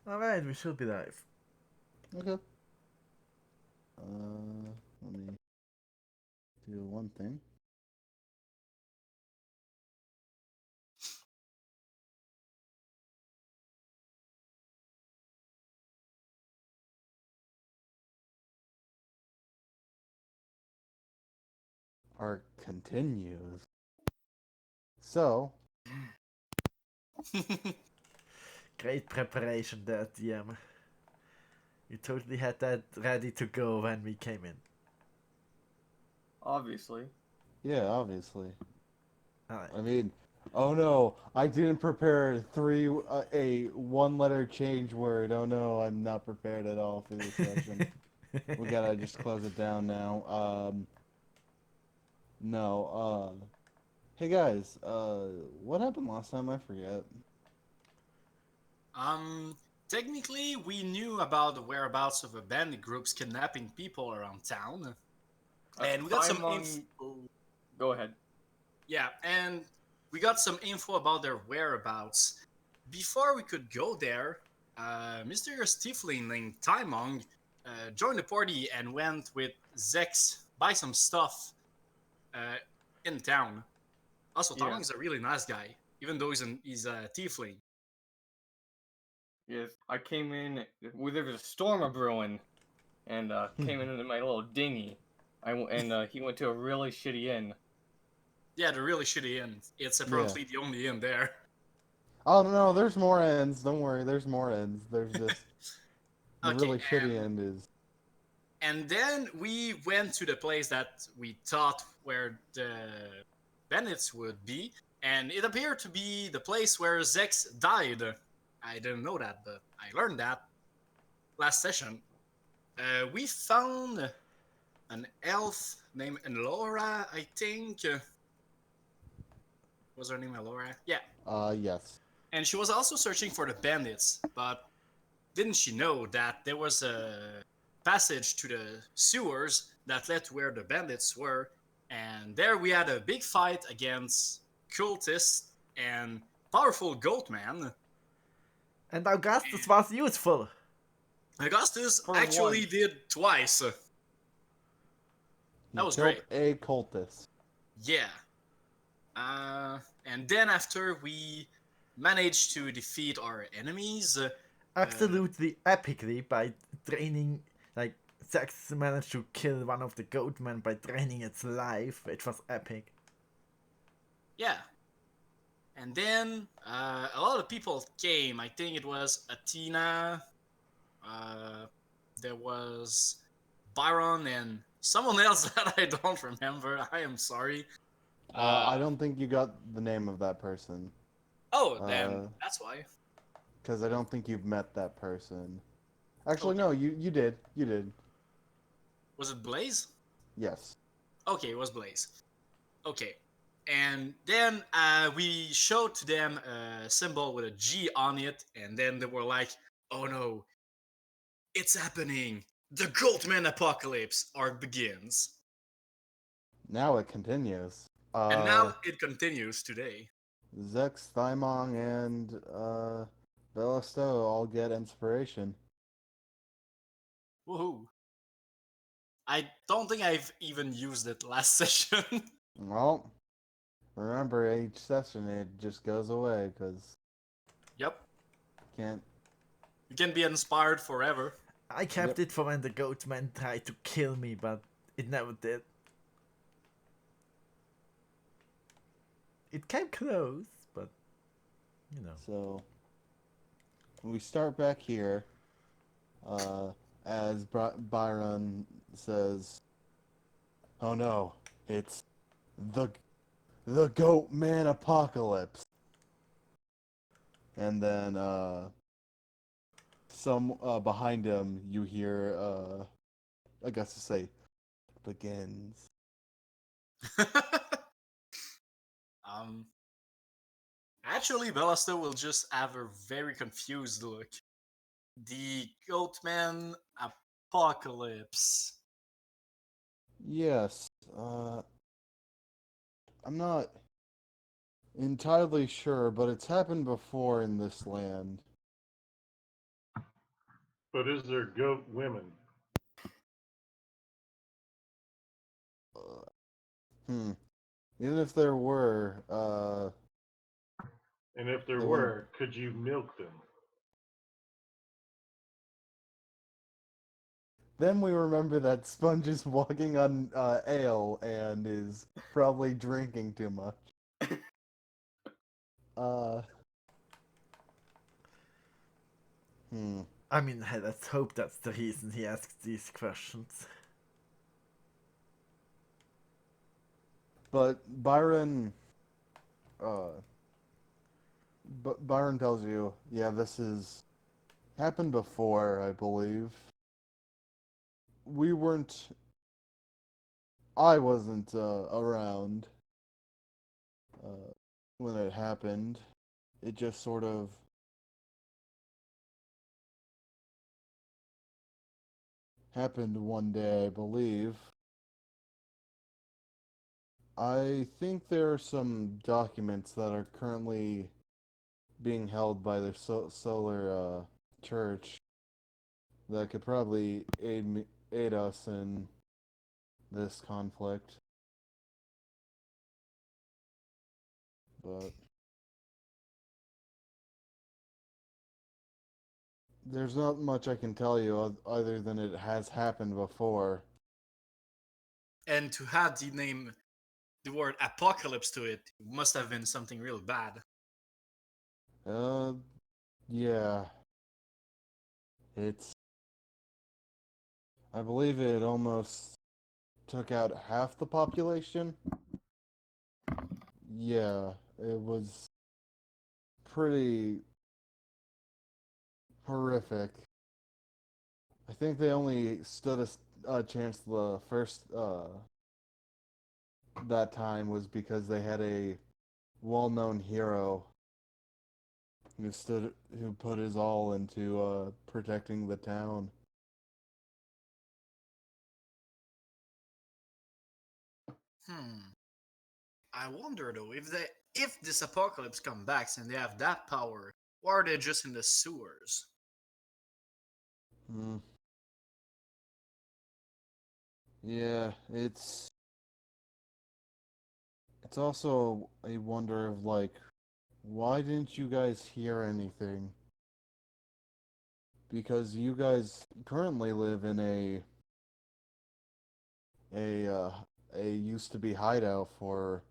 Alright, we should be live. Okay. Let me do one thing. Art continues. So, Great preparation there, DM. You totally had that ready to go when we came in. Obviously. yeah, obviously. Alright. I mean, oh no, I didn't prepare a one-letter change word. Oh no, I'm not prepared at all for this session. We gotta just close it down now. No, hey guys, what happened last time? I forget. Um, Technically, we knew about the whereabouts of a bandit groups kidnapping people around town, and we got some Paimon, info. go ahead. Yeah, and we got some info about their whereabouts. Before we could go there, Mysterious Tiefling named Taimong joined the party and went with Zex buy some stuff uh, in town. Also, Yeah. Taimong is a really nice guy, even though he's a Tiefling. Yes, I came in. There was a storm a brewing, and came in my little dinghy. He went to a really shitty inn. Yeah, the really shitty inn. It's Yeah. apparently the only inn there. Oh no, there's more ends. Don't worry, there's more ends. There's just the Okay, really shitty end is. and then we went to the place that we thought where the bandits would be, and it appeared to be the place where Zex died. I didn't know that, but I learned that last session. We found an elf named Elora, I think. Was her name Elora? Yeah. Yes. And she was also searching for the bandits, but didn't she know that there was a passage to the sewers that led to where the bandits were? And there we had a big fight against cultists and powerful goat man. And Augustus was useful. Augustus For actually once. did twice. He That was killed great. a cultist. Yeah. And then after we managed to defeat our enemies, Absolutely epically by training, like, Zax managed to kill one of the goatmen by draining its life, which was epic. yeah. And then a lot of people came. I think it was Athena, uh, there was Byron, and someone else that I don't remember. I am sorry. I don't think you got the name of that person. Oh, then Uh, that's why. because I don't think you've met that person. Actually, Okay. no, you did. You did. Was it Blaze? Yes. Okay, it was Blaze. Okay. And then we showed to them a symbol with a G on it, and then they were like, oh no, it's happening. The Goldman Apocalypse arc begins. Now it continues. And now it continues today. Zex, Thymong, and Bellisto all get inspiration. Woohoo. I don't think I've even used it last session. Well, remember each session it just goes away because Yep. can't. You can be inspired forever. I kept Yep. it for when the goatman tried to kill me, but it never did. It came close, but you know. So we start back here. Uh, as Byron says, "Oh no, it's the the Goat Man Apocalypse." And then some behind him, you hear I guess to say begins. um, Actually, Bellasta will just have a very confused look. The Goatman Apocalypse. Yes, I'm not entirely sure, but it's happened before in this land. But is there goat women? Hmm. Even if there were, And if there they wouldn't. were, could you milk them? Then we remember that Sponge is walking on ale and is probably drinking too much. Uh. Hmm. I mean, hey, let's hope that's the reason he asks these questions. But Byron. Uh. But Byron tells you, yeah, this has happened before, I believe. We weren't. I wasn't around when it happened. It just sort of happened one day, I believe. I think there are some documents that are currently being held by the Solar Church that could probably aid us in this conflict. But there's not much I can tell you other than it has happened before. And to add the word apocalypse to it, must have been something real bad. Uh, yeah. It's. I believe it almost took out half the population. Yeah, it was pretty horrific. I think they only stood a chance the first that time was because they had a well-known hero who put his all into protecting the town. Hmm. I wonder though if this apocalypse comes back and they have that power, or are they just in the sewers? Hmm. Yeah, it's also a wonder of like, why didn't you guys hear anything? Because you guys currently live in a uh, a used to be hideout for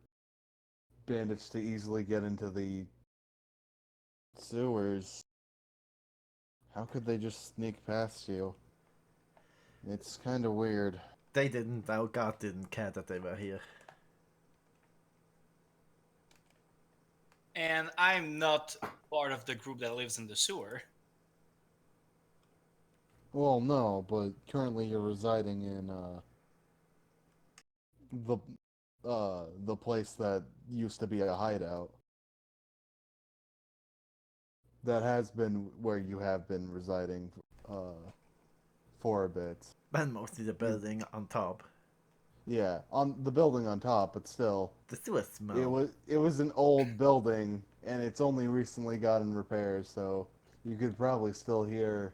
bandits to easily get into the sewers. How could they just sneak past you? It's kind of weird. They didn't, our god didn't care that they were here. And I'm not part of the group that lives in the sewer. Well, no, but currently you're residing in the the place that used to be a hideout. That has been where you have been residing for a bit. And mostly the You, building on top. yeah, on the building on top, but still, The sewer it smell. was an old building, and it's only recently gotten repairs, so you could probably still hear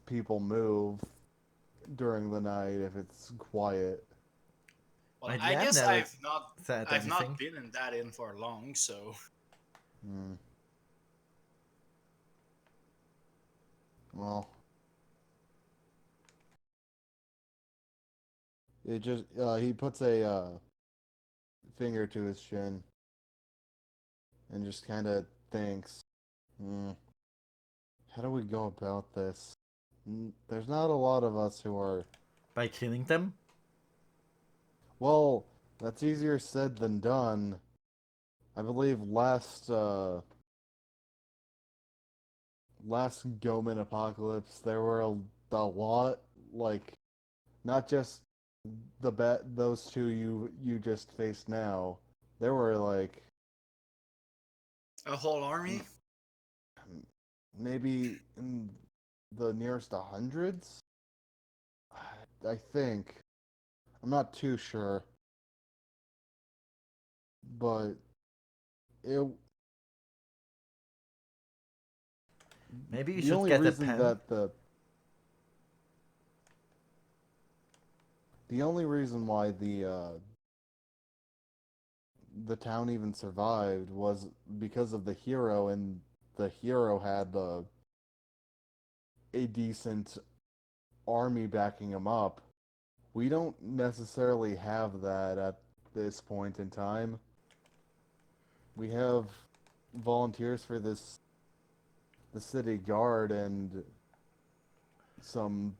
people move during the night if it's quiet. Well, My I dad guess never I've not said I've not anything. been in that inn for long, so Hmm. Well, it just he puts a finger to his chin and just kind of thinks, hmm, how do we go about this? There's not a lot of us who are. By killing them? Well, that's easier said than done. I believe last Goman apocalypse there were a lot, like, not just those two you just faced now. There were like a whole army. maybe in the nearest to hundreds. I think. I'm not too sure, but it Maybe we the should only get a reason pen. that the only reason why the town even survived was because of the hero, and the hero had a decent army backing him up. We don't necessarily have that at this point in time. We have volunteers for the city guard and some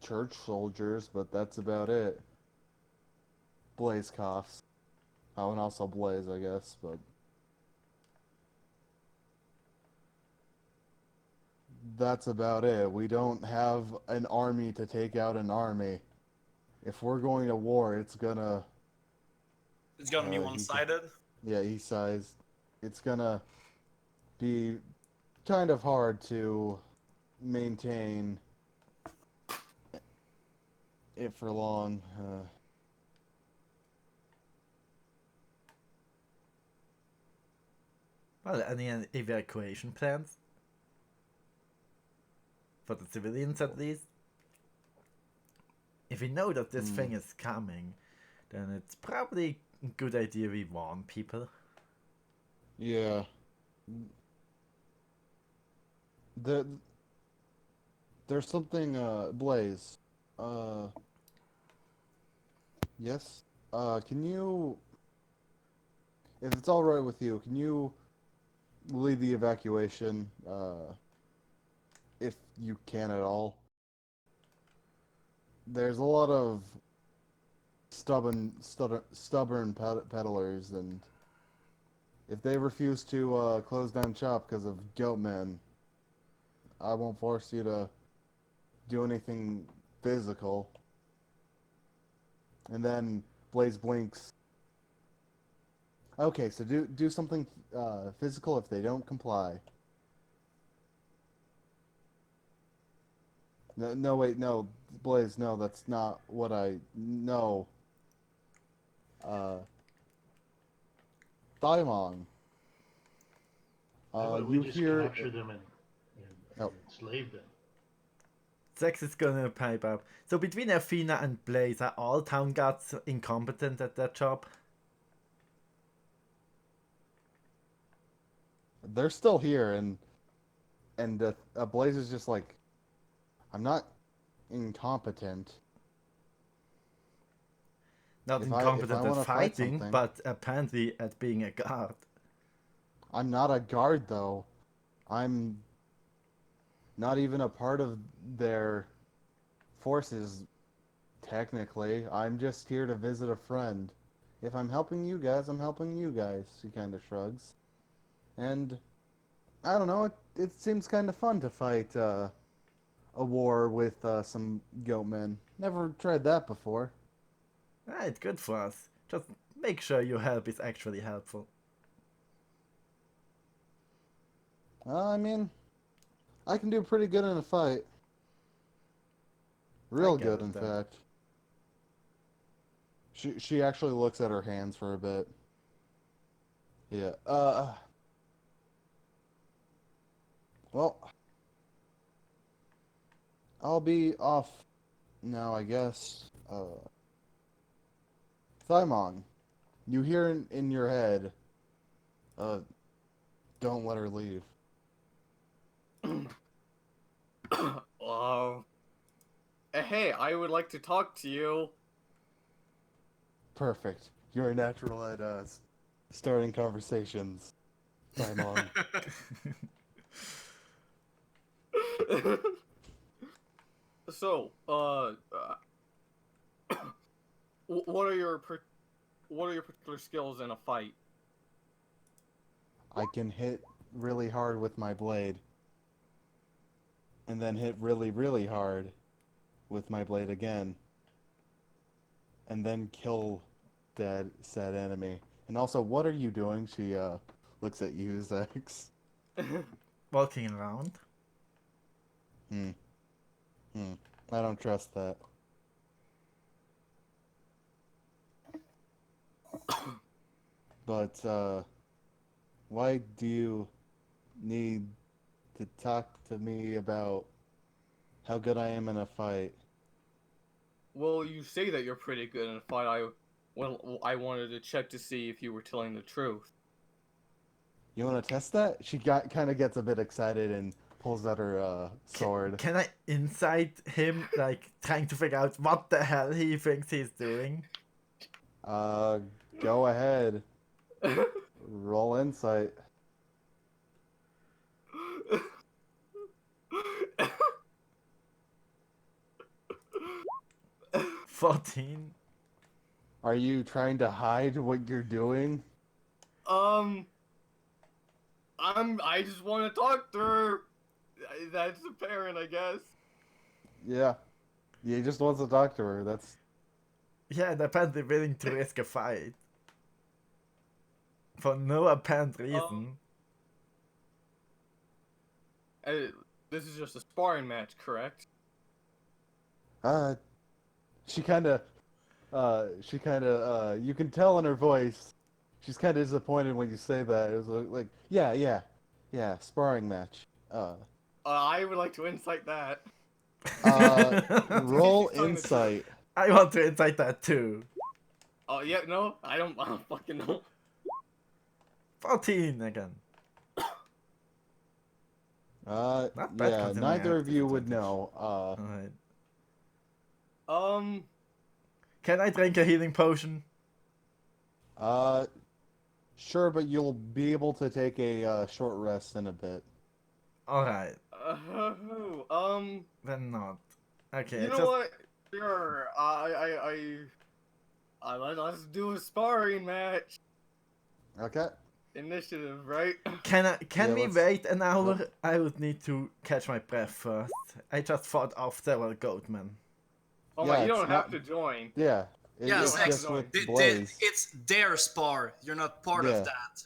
church soldiers, but that's about it. Blaze coughs. Oh, and also Blaze, I guess, but that's about it. We don't have an army to take out an army. If we're going to war, it's gonna. It's gonna be he- one-sided. Yeah, he sighs. It's gonna be kind of hard to maintain it for long. Well, any evacuation plans? For the civilians at least? If we know that this thing is coming, then it's probably a good idea we warn people. Yeah. The, there's something, Blaze. Yes? Can you, if it's alright with you, can you lead the evacuation, if you can at all? There's a lot of stubborn peddlers, and if they refuse to close down shop because of Goatmen, I won't force you to do anything physical. And then Blaze blinks. Okay, so do something physical if they don't comply. No, wait, no, Blaze, no, that's not what I no. Uh, Daimon. Why don't we You just hear? capture them and Oh. enslave them? Zex is gonna pipe up. So between Athena and Blaze, are all town guards incompetent at their job? They're still here, and Blaze is just like, I'm not incompetent. Not If I incompetent at want to fight fighting, something, but apparently at being a guard. I'm not a guard though. I'm not even a part of their forces technically. I'm just here to visit a friend. If I'm helping you guys, I'm helping you guys. He kind of shrugs. And I don't know, it seems kind of fun to fight a war with some goatmen. Never tried that before. Right, good for us. Just make sure your help is actually helpful. I mean, I can do pretty good in a fight. Real get good, it in then. fact. She actually looks at her hands for a bit. Yeah. Well, I'll be off now, I guess. Simon, you hear in your head, uh, don't let her leave. Uh, hey, I would like to talk to you. Perfect. You're a natural at starting conversations, Simon. So, what are your particular skills in a fight? I can hit really hard with my blade, and then hit really, really hard with my blade again, and then kill said enemy. And also, what are you doing? She looks at you, Zex. Walking around. Hmm. I don't trust that. But why do you need to talk to me about how good I am in a fight. Well, you say that you're pretty good in a fight. I wanted to check to see if you were telling the truth. You want to test that? She kind of gets a bit excited and pulls out her sword. Can I insight him, like trying to figure out what the hell he thinks he's doing? Go ahead. Roll insight. 14. Are you trying to hide what you're doing? I just want to talk to her. That's apparent, I guess. Yeah. He just wants to talk to her. That's Yeah, and apparently willing to risk a fight. For no apparent reason. This is just a sparring match, correct? she kind of you can tell in her voice she's kind of disappointed when you say that. It was like yeah, sparring match. I would like to insight that. Roll She's telling the insight. I want to insight that too. Oh yeah, no, I don't fucking know. 14 again. Not bad Yeah, considering I neither have of you would disadvantage. know. Alright. Can I drink a healing potion? Sure, but you'll be able to take a short rest in a bit. Alright. Um, Then not. Okay, you know what? Sure. Let's do a sparring match. Okay. Initiative, right? Can Yeah, we let's- wait an hour? Nope. I would need to catch my breath first. I just fought off several goatmen. Oh Yeah, my, you it's don't not- have to join. Yeah. Yeah, It's Zack, just with They- Blaze. it's their spar. You're not part Yeah. of that.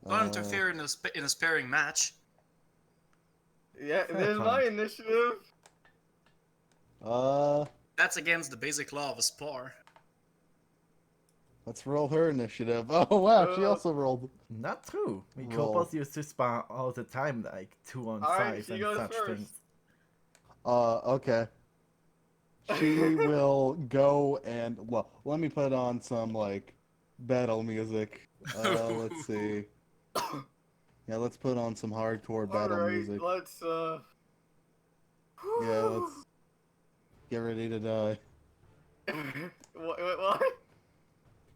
Don't interfere in a sparring match. Yeah, Fair there's my point. initiative. That's against the basic law of a spar. Let's roll her initiative. Oh wow, she also rolled. Not true. We Roll. couples used to spar all the time, like 2 on Alright, 5 she and goes such first. things. Okay. She will go and well, let me put on some like battle music. Let's see. Yeah, let's put on some hardcore battle Alright, music. let's Yeah, let's get ready to die. what?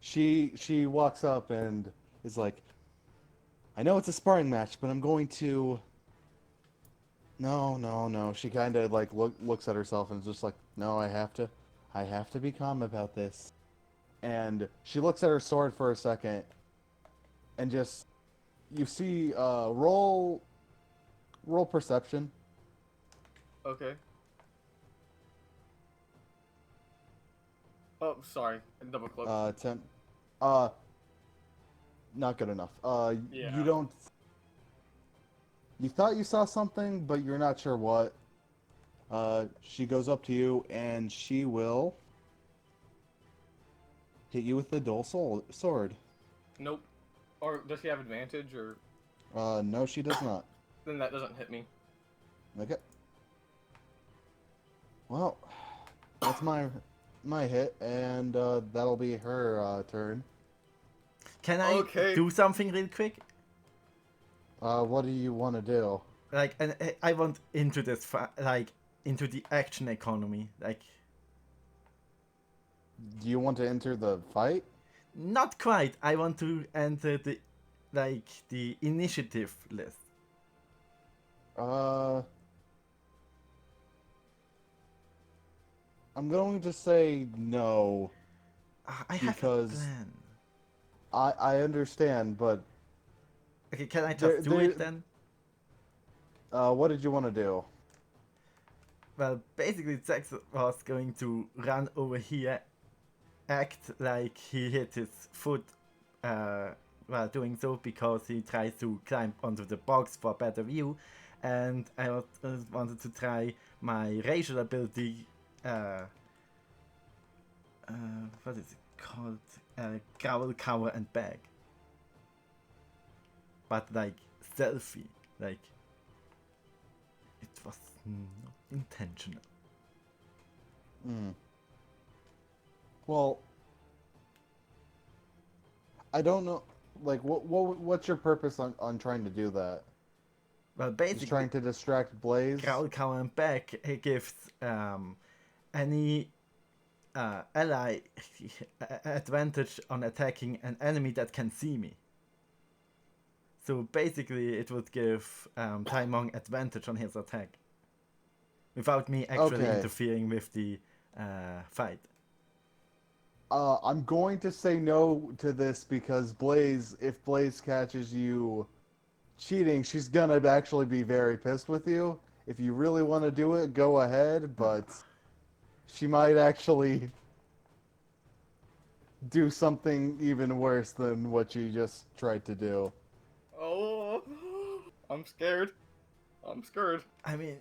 She walks up and is like, I know it's a sparring match, but I'm going to. No. She kind of like looks at herself and is just like, no, I have to be calm about this. And she looks at her sword for a second, and just you see roll perception. Okay. Oh, sorry. Double click. 10. Not good enough. Yeah. You don't. You thought you saw something, but you're not sure what. She goes up to you and she will hit you with the dual sword. Nope. Or does she have advantage, or No, she does not. then that doesn't hit me? Okay. Well, that's my hit, and that'll be her turn. Can I Okay. do something real quick? What do you want to do? Like, and I want into this, like, into the action economy. Like, Do you want to enter the fight? not quite. I want to enter the, like, the initiative list. I'm going to say no. I have Because- a plan. I understand, but Okay, can I There- just do there- it then? what did you want to do? Well, basically, Zax was going to run over here, act like he hit his foot while doing so because he tries to climb onto the box for a better view, and I wanted to try my racial ability. What is it called? Growl, cover, and bag. But like stealthy, like was not intentional. Hmm. Well, I don't know. Like, what's your purpose on trying to do that? Well, Just basically, trying to distract Blaze? Growl coming back, he gives any ally advantage on attacking an enemy that can see me. So basically, it would give Taimong advantage on his attack without me actually Okay. interfering with the fight. I'm going to say no to this because if Blaze catches you cheating, she's gonna actually be very pissed with you. If you really want to do it, go ahead, but she might actually do something even worse than what you just tried to do. Oh, I'm scared. I'm scared. I mean,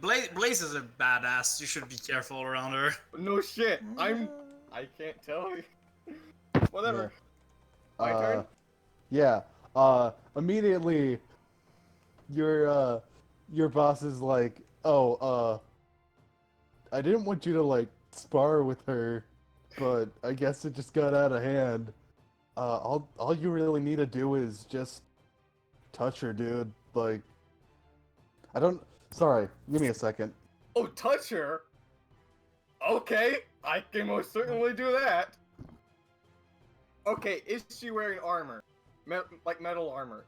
Blaze is a badass. You should be careful around her. No shit. I can't tell you. Whatever. My turn. Yeah. Immediately, your boss is like, "Oh, I didn't want you to like spar with her, but I guess it just got out of hand. All you really need to do is just touch her, dude. Like, I don't. Sorry, give me a second. Oh, touch her. Okay, I can most certainly do that. Okay, is she wearing armor? Like metal armor?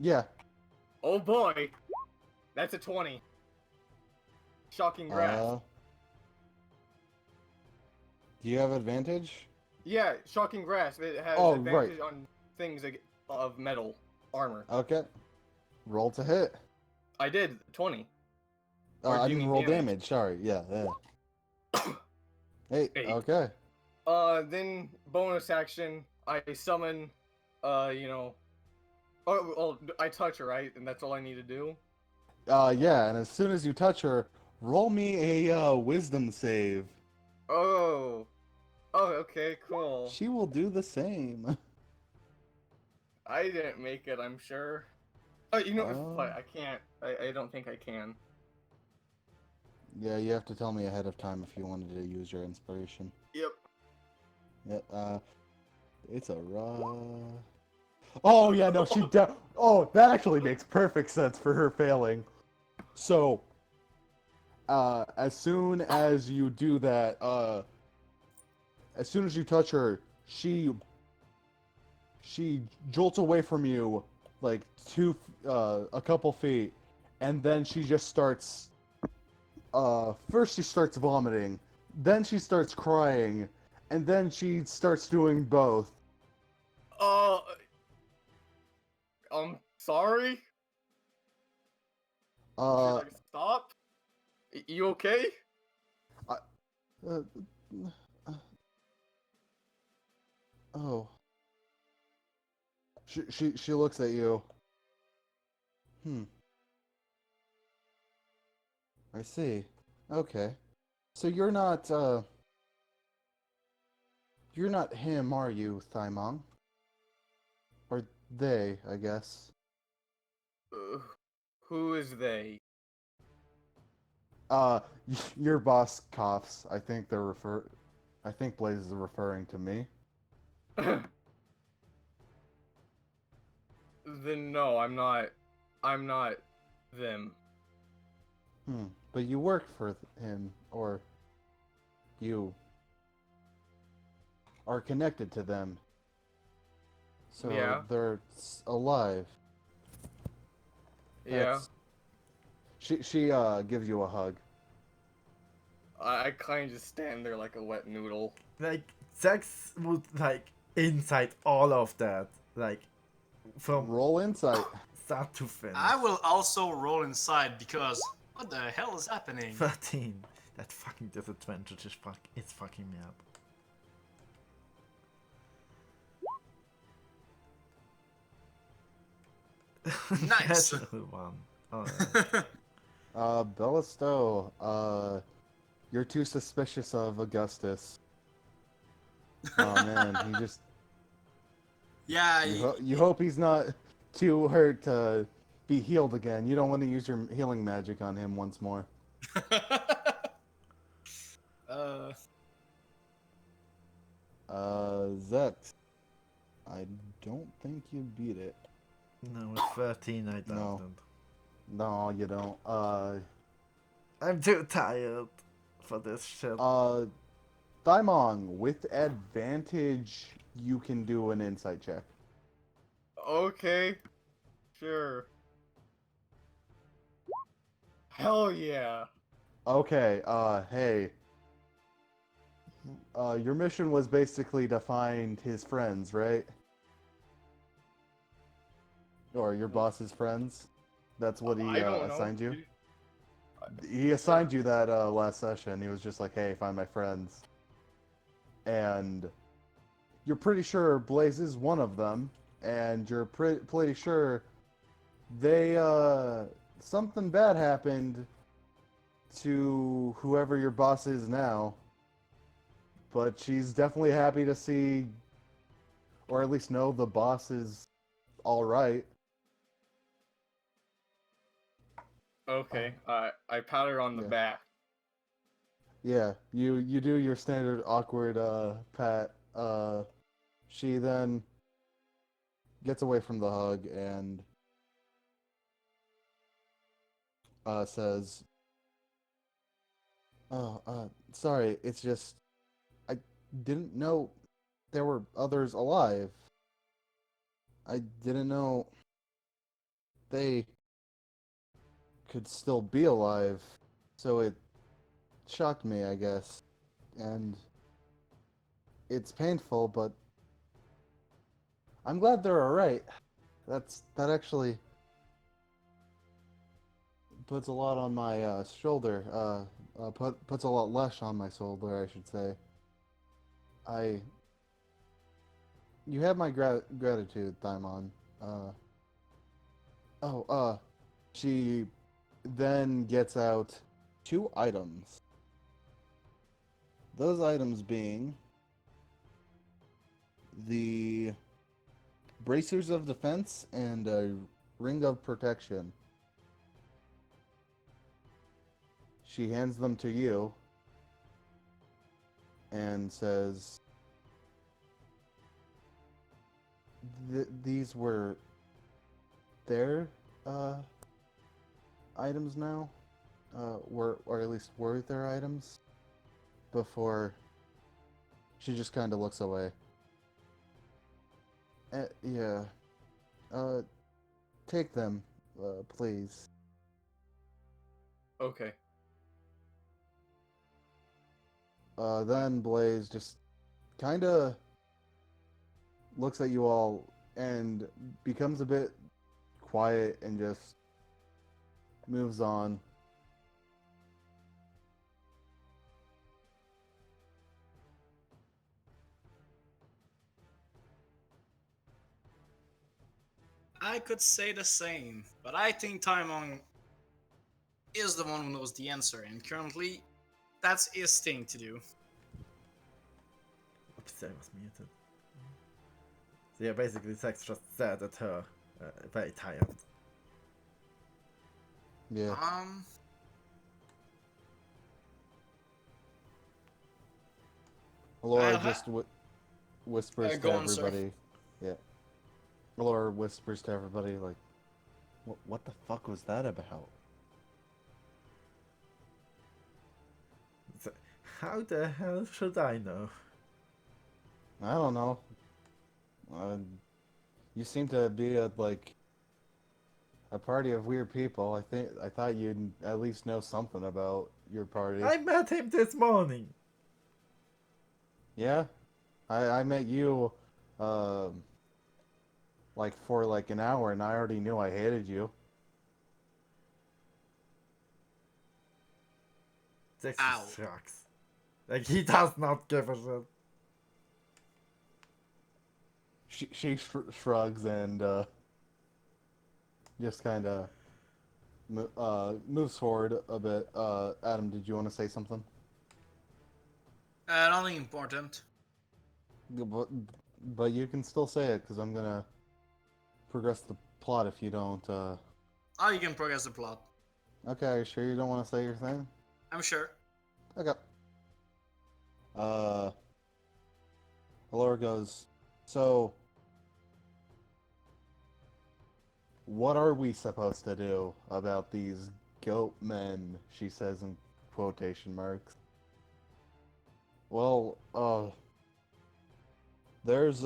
Yeah. Oh boy. That's a 20. Shocking grasp. Do you have advantage? Yeah, shocking grasp. It has Oh, advantage right. on things of metal armor. Okay. Roll to hit. I did 20. Or do I you didn't mean roll damage? damage. Sorry. Yeah. Hey. 8. Okay. Then bonus action, I summon, you know. Oh, well, I touch her, right? And that's all I need to do. Yeah. And as soon as you touch her, roll me a wisdom save. Oh. Oh, okay, cool. She will do the same. I didn't make it, I'm sure. Oh, you know, Oh. but I can't. I don't think I can. Yeah, you have to tell me ahead of time if you wanted to use your inspiration. Yep. Yeah, it's a raw. Oh yeah, no, Oh, that actually makes perfect sense for her failing. So, as soon as you do that, as soon as you touch her, she jolts away from you like a couple feet, and then she just starts. First she starts vomiting, then she starts crying, and then she starts doing both. I'm sorry? Should Uh, I stop? You okay? uh, oh. She looks at you. I see. Okay. So you're not him, are you, Thaimong? Or they, I guess. Uh, who is they? Uh, your boss coughs. I think Blaze is referring to me. Then no, I'm not. I'm not them. But you work for him, or you are connected to them. So Yeah. they're alive. Yeah. She gives you a hug. I kind of just stand there like a wet noodle. like, Zax would, like, insight all of that. Like, from Roll insight. start to finish. I will also roll inside because what the hell is happening? 13. That fucking disadvantage is fucking me up. Nice. Natural one. Alright. Bellisto, you're too suspicious of Augustus. Oh man, he just Yeah, you hope he's not too hurt to be healed again. You don't want to use your healing magic on him once more. uh, Zex. I don't think you beat it. No, with 13 I No. don't. No, you don't. I'm too tired for this shit. Daimon, with advantage, you can do an insight check. Okay. Sure. Hell yeah. Okay, hey. Your mission was basically to find his friends, right? Or your boss's friends? That's what he I don't know. assigned you? He assigned you that last session. He was just like, hey, find my friends. And you're pretty sure Blaze is one of them, and you're pretty sure they, something bad happened to whoever your boss is now. But she's definitely happy to see, or at least know the boss is alright. Okay. I pat her on the Yeah. back. Yeah, you do your standard awkward pat. She then gets away from the hug and says, "Oh, sorry, it's just I didn't know there were others alive. I didn't know they could still be alive, so it shocked me, I guess. And it's painful, but I'm glad they're alright. That actually puts a lot on my shoulder. Puts a lot less on my shoulder, I should say. You have my gratitude, Daimon. Uh, oh, she then gets out 2 items. Those items being the bracers of defense and a ring of protection. She hands them to you and says, these were their items now, or at least were their items before. She just kind of looks away. Yeah. Take them, please. Okay. Then Blaze just kind of looks at you all and becomes a bit quiet and just moves on. I could say the same, but I think Taimon is the one who knows the answer, and currently, that's his thing to do. Oops, I was muted. So yeah, basically Sex just stared at her, very tired. Yeah. Laura just whispers to go on, sir. everybody. Yeah. Laura whispers to everybody, like, what the fuck was that about? So, how the hell should I know? I don't know. You seem to be at, like, a party of weird people. I thought you'd at least know something about your party. I met him this morning! Yeah? I met you, like, for, like, an hour, and I already knew I hated you. Sex Ow. just shrugs. Like, he does not give a shit. She shrugs and, just kind of moves forward a bit. Adam, did you want to say something? Nothing important. But you can still say it, because I'm gonna progress the plot if you don't Oh, you can progress the plot. Okay, are you sure you don't want to say your thing? I'm sure. Okay. Laura goes, so, what are we supposed to do about these goat men, she says in quotation marks. Well, there's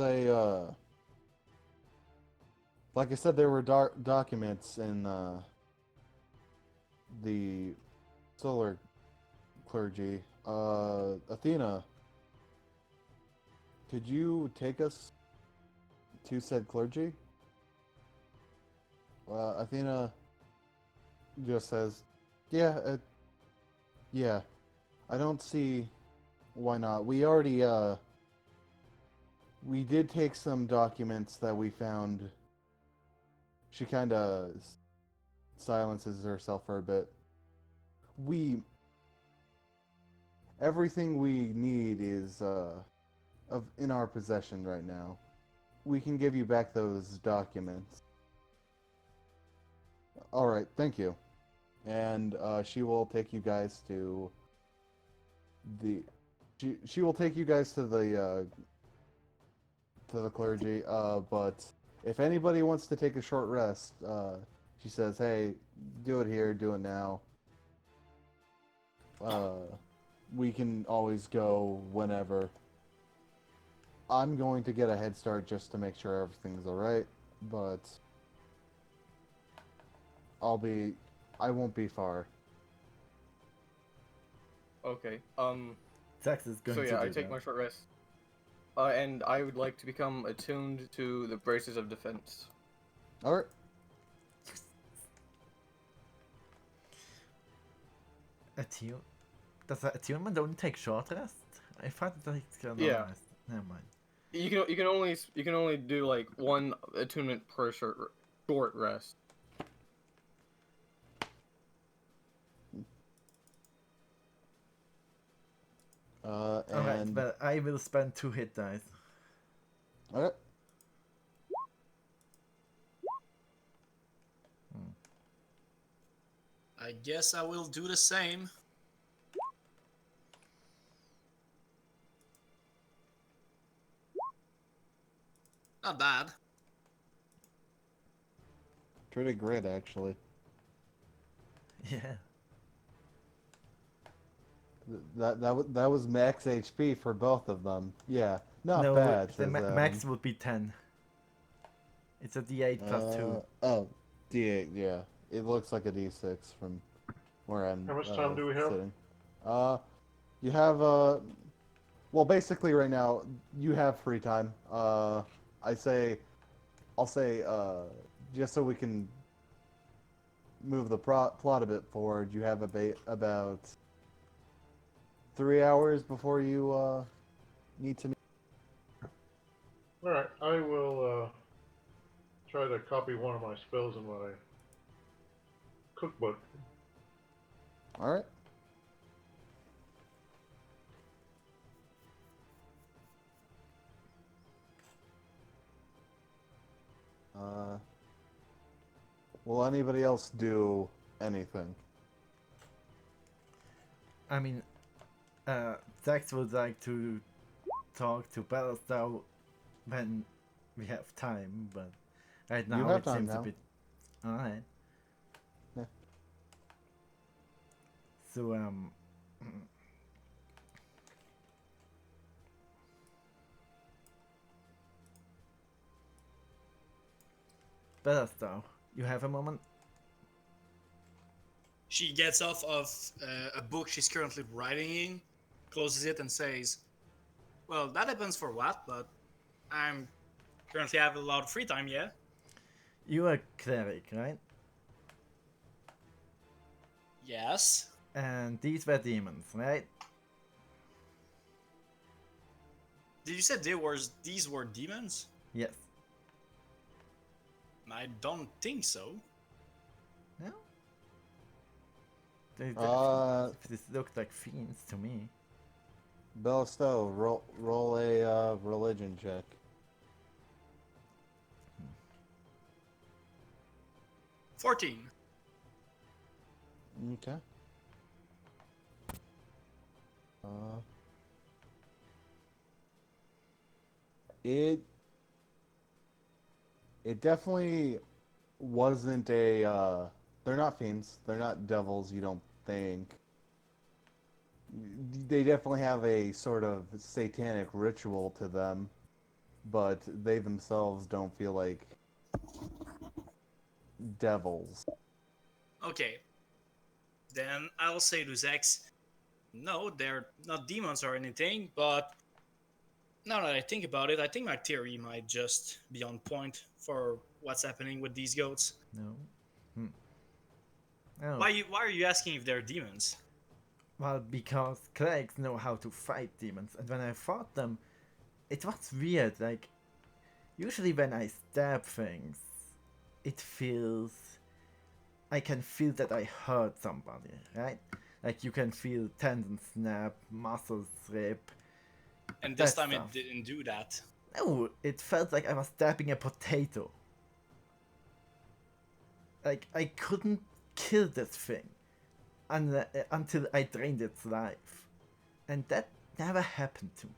like I said, there were documents in, the solar clergy. Athena, could you take us to said clergy? Athena just says, yeah, yeah, I don't see why not. We already, we did take some documents that we found. She kind of silences herself for a bit. Everything we need is, in our possession right now. We can give you back those documents. Alright, thank you. And, she will take you guys to she will take you guys to the clergy, but if anybody wants to take a short rest, she says, hey, do it here, do it now. We can always go whenever. I'm going to get a head start just to make sure everything's alright, but I won't be far. Okay. Zax is going So to yeah, do I take that. my short rest. And I would like to become attuned to the braces of defense. Alright. Does attunement only take short rest? I thought it takes long Yeah. rest. Never mind. You can only do like one attunement per short rest. Alright, And... well, I will spend 2 hit dice. Alright. I guess I will do the same. Not bad. Pretty great, actually. Yeah. That was max HP for both of them. Yeah, not No, bad, the says Adam. max would be 10. It's a d8 plus 2. Oh, D8, yeah. It looks like a D6 from where I'm How much time do we have? sitting. You have, well, basically right now, you have free time. I'll say, just so we can move the plot a bit forward, you have about 3 hours before you, need to meet. Alright, I will try to copy one of my spells in my cookbook. Alright. Will anybody else do anything? I mean, Zax would like to talk to Battlestar when we have time, but right now have it time seems a now. bit... Alright. Yeah. So, Battlestar, you have a moment? She gets off of a book she's currently writing in, closes it, and says, well, that depends for what, but I'm currently have a lot of free time, yeah? You are a cleric, right? Yes. And these were demons, right? Did you say these were demons? Yes. I don't think so. No? This looked like fiends to me. Bellistow, roll a religion check. 14. Okay. Uh, it it definitely wasn't a. They're not fiends. They're not devils. You don't think. They definitely have a sort of satanic ritual to them, but they themselves don't feel like devils. Okay, then I'll say to Zex, no, they're not demons or anything, but now that I think about it, I think my theory might just be on point for what's happening with these goats. No. Hmm. Oh, Why are you asking if they're demons? well, because clerics know how to fight demons, and when I fought them, it was weird. Like, usually when I stab things, it feels. I can feel that I hurt somebody, right? Like, you can feel tendons snap, muscles rip, And this that time it stuff. didn't do that. No, it felt like I was stabbing a potato. Like, I couldn't kill this thing until I drained its life. And that never happened to me.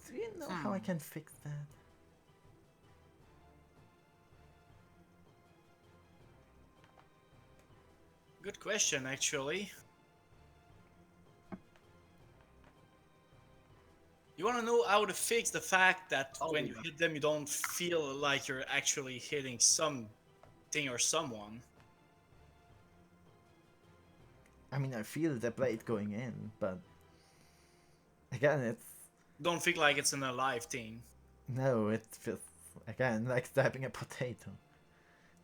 Do you know how I can fix that? Good question, actually. You want to know how to fix the fact that when you hit them, you don't feel like you're actually hitting something or someone. I mean, I feel the blade going in, but again, it's Don't feel like it's an alive thing. no, it feels again like stabbing a potato.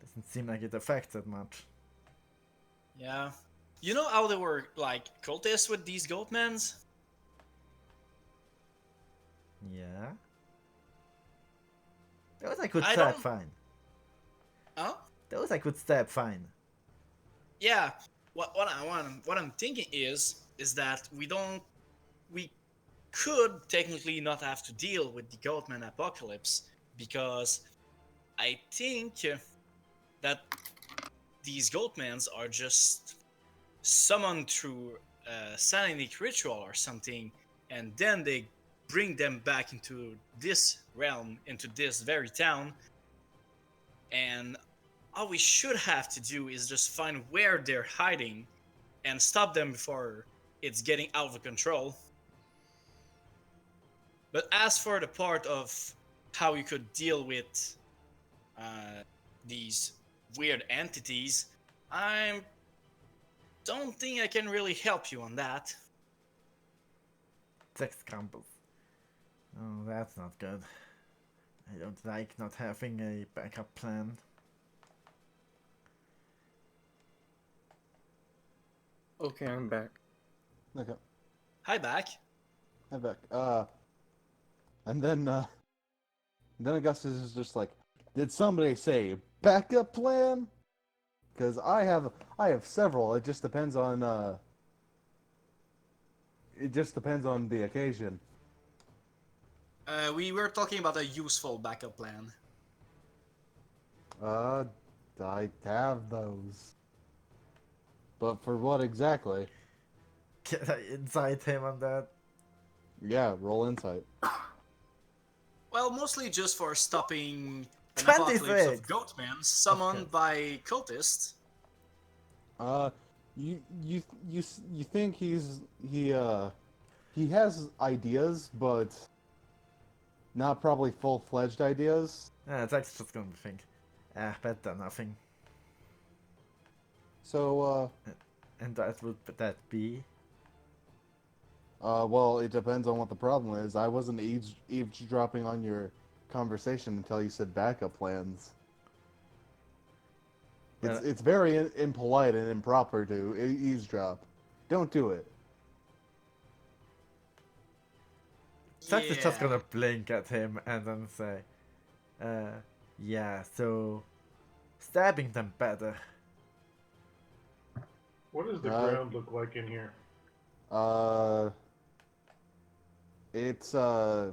Doesn't seem like it affects it much. Yeah. You know how they were like cultists with these goatmans? Yeah, those I could I stab don't. fine. Huh? Those I could stab fine. Yeah. What I'm thinking is that we could technically not have to deal with the Goatman apocalypse because I think that these Goatmans are just summoned through a satanic ritual or something, and then they bring them back into this realm, into this very town, and all we should have to do is just find where they're hiding and stop them before it's getting out of control. But as for the part of how you could deal with uh, these weird entities, I don't think I can really help you on that. Sex crumbles. Oh, that's not good. I don't like not having a backup plan. Okay, I'm back. Okay. Hi, back. Head back. And then Augustus is just like, did somebody say backup plan? Because I have several. It just depends on the occasion. We were talking about a useful backup plan. Uh, I have those. But for what exactly? Can I incite him on that? Yeah, roll insight. Well, mostly just for stopping an 26! apocalypse of goatmen summoned course. by cultists. Uh, you think he has ideas, but not probably full-fledged ideas. It's actually just gonna think. Better nothing. So And that would that be? well, it depends on what the problem is. I wasn't eavesdropping on your conversation until you said backup plans. Well, It's very impolite and improper to eavesdrop. Don't do it. Sax is just Yeah. gonna blink at him and then say, yeah, so stabbing them better. What does the Uh, ground look like in here? Uh, it's uh,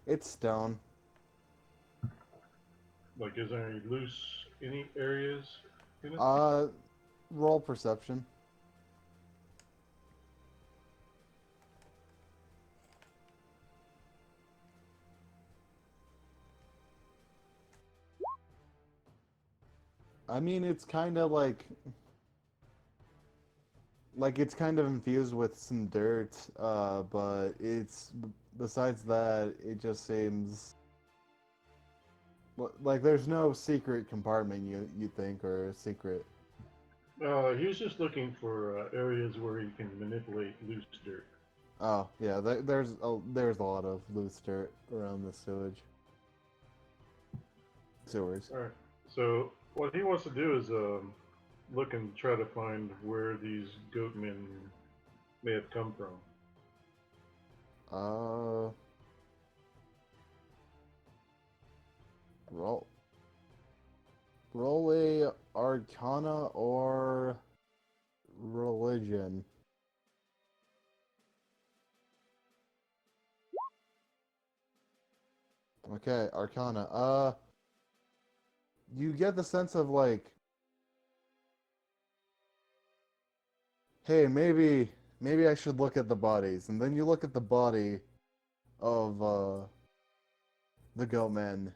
it's stone. Like, is there any areas in it? Roll perception. I mean, it's kind of like it's kind of infused with some dirt, but besides that, it just seems like there's no secret compartment you think or a secret. He was just looking for areas where he can manipulate loose dirt. Oh yeah, there's a lot of loose dirt around the sewers. All right. So what he wants to do is look and try to find where these goatmen may have come from. Uh, roll roll a Arcana or religion. Okay, Arcana. You get the sense of like, hey, maybe I should look at the bodies, and then you look at the body of the goat men,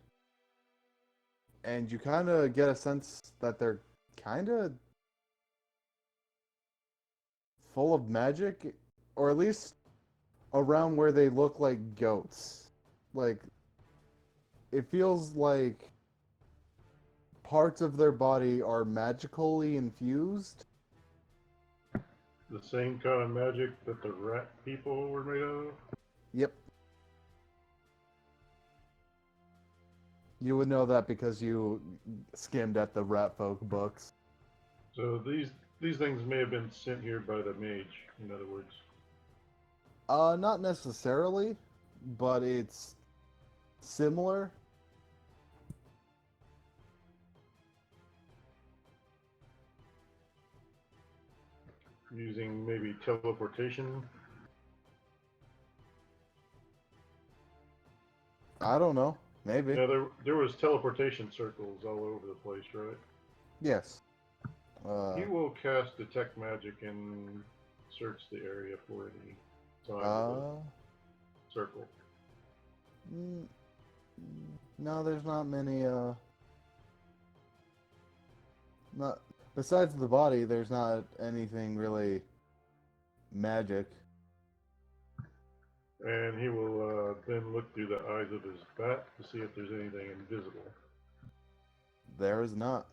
and you kind of get a sense that they're kind of full of magic, or at least around where they look like goats. Like, it feels like parts of their body are magically infused. The same kind of magic that the rat people were made of. Yep. You would know that because you skimmed at the rat folk books. So these things may have been sent here by the mage. In other words, Not necessarily, but it's similar. using maybe teleportation. I don't know. Maybe. Yeah, there was teleportation circles all over the place, right? Yes. He will cast detect magic and search the area for any sign of a circle. mm, no, there's not many, not, besides the body, there's not anything really magic. And he will then look through the eyes of his bat to see if there's anything invisible. There is not.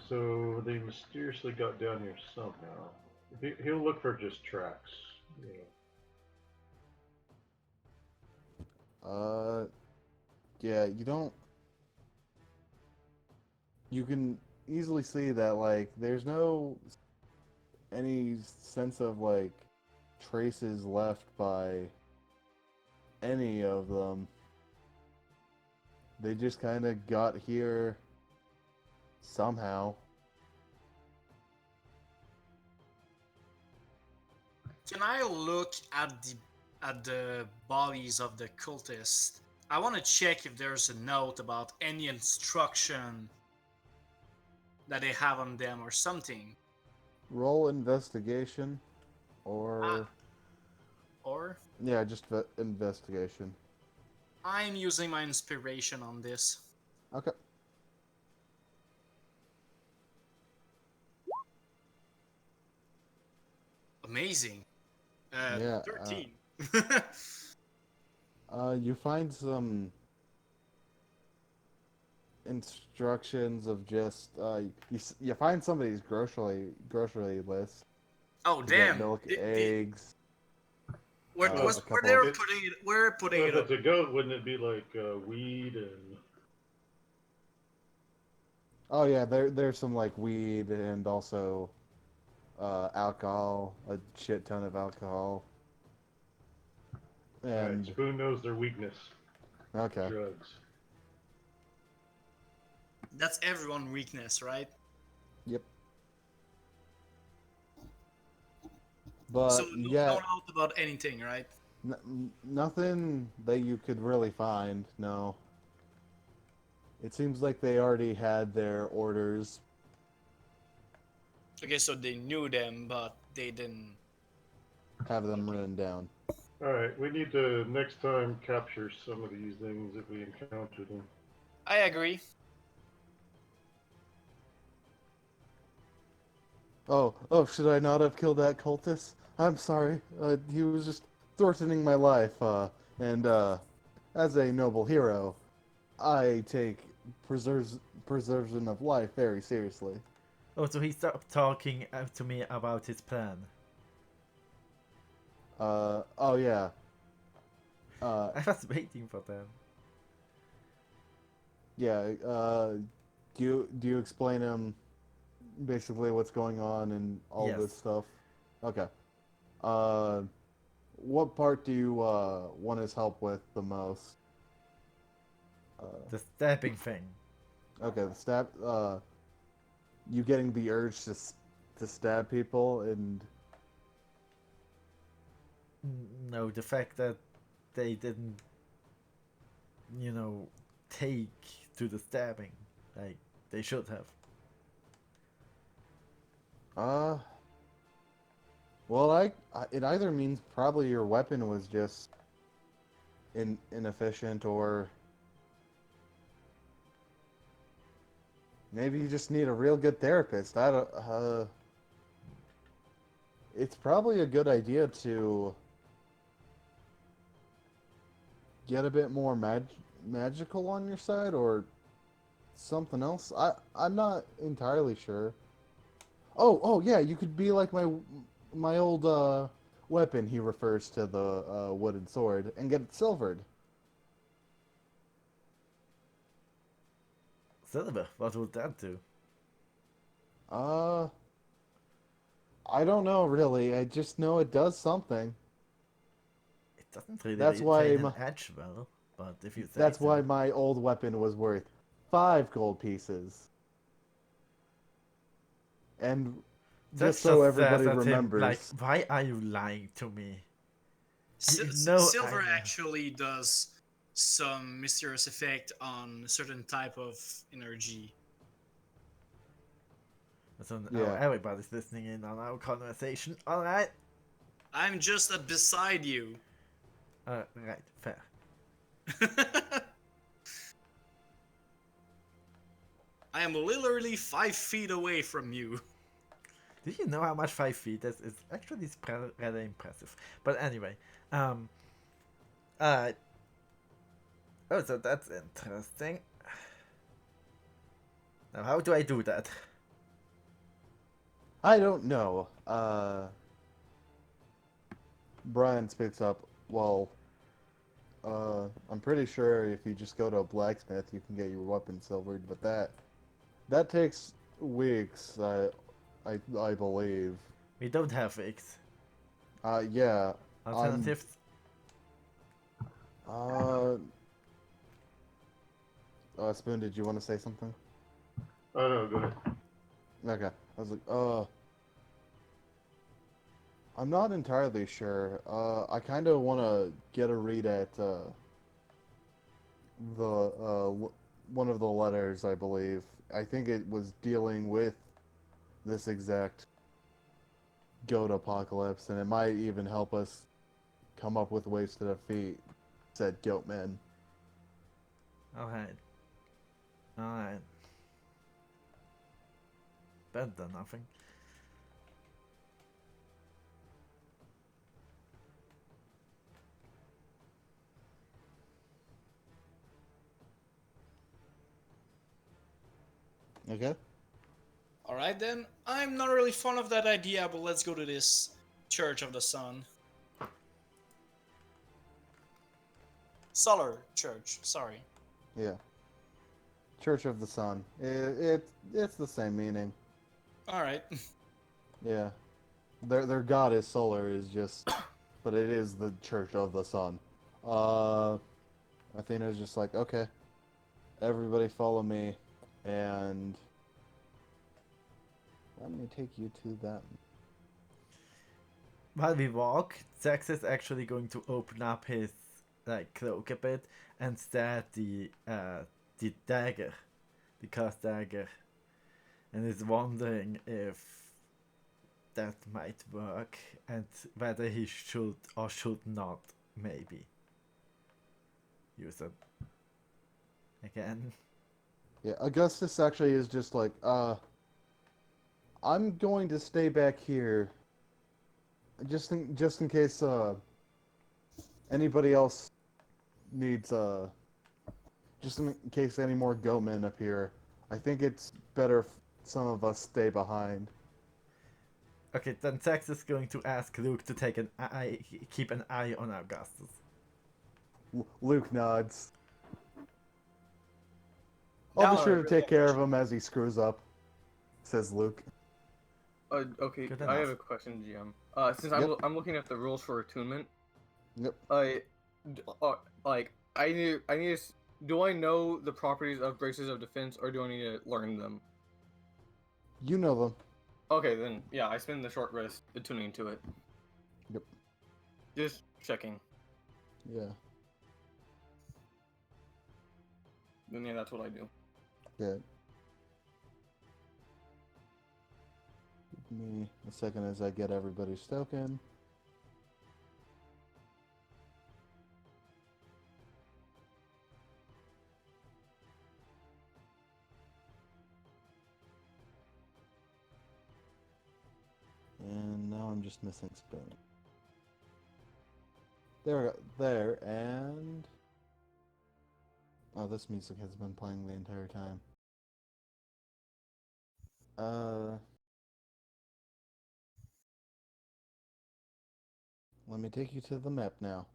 So they mysteriously got down here somehow. He'll look for just tracks. Yeah, you can easily see that, like, there's no any sense of, like, traces left by any of them. They just kind of got here somehow. Can I look at the bodies of the cultists? I want to check if there's a note about any instruction that they have on them or something. Roll investigation, or Or yeah, just investigation. I'm using my inspiration on this. Okay. Amazing. Yeah, 13. You find some instructions of just you find somebody's grocery list. Oh You damn! get milk, eggs. Where a where couple they're of- putting it? We're putting Well, it if up. it's a goat, wouldn't it be like weed and? Oh yeah, there's some like weed and also alcohol, a shit ton of alcohol. Right, And Spoon knows their weakness. okay. Drugs. That's everyone's weakness, right? Yep. But So no yeah, doubt about anything, right? Nothing that you could really find, no. It seems like they already had their orders. Okay, so they knew them, but they didn't. Have them written down. Alright, we need to next time capture some of these things if we encounter them. I agree. Oh, should I not have killed that cultist? I'm sorry. He was just threatening my life, and, as a noble hero, I take preservation of life very seriously. Oh, so he stopped talking to me about his plan. Oh yeah. I was waiting for them. Yeah, do you explain him basically what's going on and all Yes. this stuff? Okay. Uh, what part do you want his help with the most? The stabbing thing. Okay, the stab. You getting the urge to stab people and No, the fact that they didn't, take to the stabbing like they should have. uh. Well, it either means probably your weapon was just inefficient, or maybe you just need a real good therapist. I don't. It's probably a good idea to get a bit more magical on your side, or something else. I'm not entirely sure. Oh yeah, you could be like my old weapon. He refers to the wooden sword, and get it silvered. Silver, what would that do? Uh, I don't know really. I just know it does something. It doesn't really That's why retain an my, edge well, but if you say that's so. why my old weapon was worth 5 gold pieces. And That just so just everybody says at him, like, remembers, why are you lying to me? You know Silver I know. actually does some mysterious effect on a certain type of energy. So now yeah. everybody's listening in on our conversation. Alright? I'm just beside you. Right, fair. I am literally 5 feet away from you. Do you know how much 5 feet is? It's actually rather impressive. But anyway, uh, oh, so that's interesting. Now, how do I do that? I don't know. Brian speaks up. Well, I'm pretty sure if you just go to a blacksmith, you can get your weapon silvered, but that takes weeks. I believe. We don't have X. Yeah. Alternatives? Uh, Spoon, did you want to say something? Oh no, go ahead. Okay. I was like, I'm not entirely sure. I kind of want to get a read at one of the letters, I believe. I think it was dealing with this exact goat apocalypse, and it might even help us come up with ways to defeat said goat men. Alright. Alright. Better than nothing. Okay. Alright then. I'm not really fond of that idea, but let's go to this Church of the Sun. Solar Church, sorry. Yeah. Church of the Sun. It's the same meaning. Alright. Yeah. Their goddess Solar is just, but it is the Church of the Sun. Athena's just like, okay, everybody follow me, and let me take you to that. while we walk, Zex is actually going to open up his cloak a bit and stare at the dagger, the cursed dagger, and is wondering if that might work and whether he should or should not maybe use it again. Yeah, Augustus actually is just like, I'm going to stay back here just in case anybody else needs just in case any more goatmen appear. I think it's better if some of us stay behind. Okay, then Zex is going to ask Luke to keep an eye on Augustus. Luke nods. I'll No, be I sure to really take care of appreciate him as he screws up, says Luke. Okay, Good I have enough. a question, GM. Since Yep. I'm looking at the rules for attunement, Yep. like I need to, do I know the properties of braces of defense, or do I need to learn them? You know them. Okay, then yeah, I spend the short rest attuning to it. Yep. Just checking. Yeah. Then yeah, that's what I do. Good. Give me a second as I get everybody's token. And now I'm just missing Spoon. There, and... Oh, this music has been playing the entire time. Let me take you to the map now.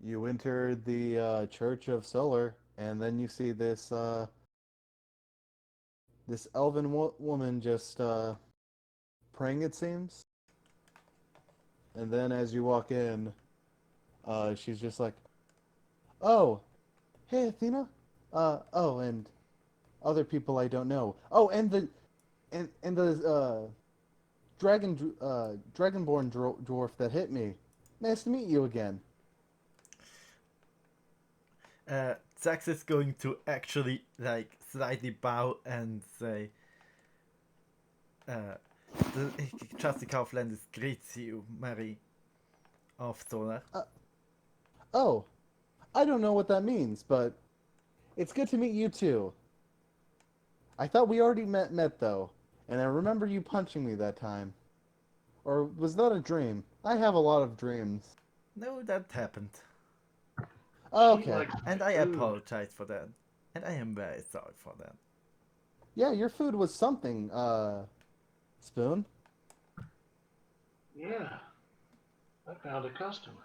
You enter the Church of Solar, and then you see this this elven woman just praying, it seems. And then as you walk in, she's just like, "Oh, hey Athena. Oh, and other people I don't know. Oh, and the dragonborn dwarf that hit me. Nice to meet you again." Zax is going to actually slightly bow and say, the Justice Kauflandis greets you, Marie of Solar. Oh, I don't know what that means, but it's good to meet you too. I thought we already met though, and I remember you punching me that time. Or was that a dream? I have a lot of dreams. No, that happened. She Okay. likes And I food. apologize for that. And I am very sorry for that. Yeah, your food was something, Spoon. Yeah, I found a customer.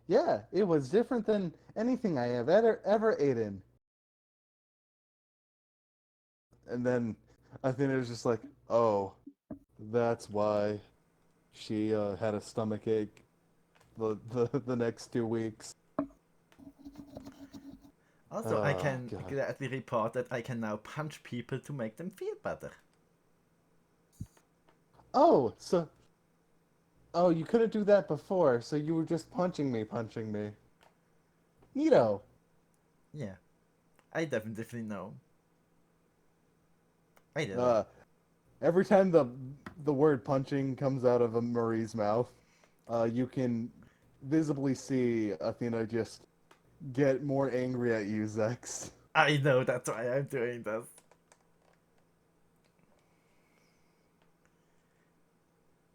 Yeah, it was different than anything I have ever eaten. And then I think it was just like, oh, that's why she had a stomach ache the next 2 weeks. Also, I Oh, can God. gladly report that I can now punch people to make them feel better. Oh, so... Oh, you couldn't do that before, so you were just punching me. Neato. Yeah, I definitely know. I did it. Uh, every time the word punching comes out of Marie's mouth, you can visibly see Athena just get more angry at you, Zex. I know, that's why I'm doing this.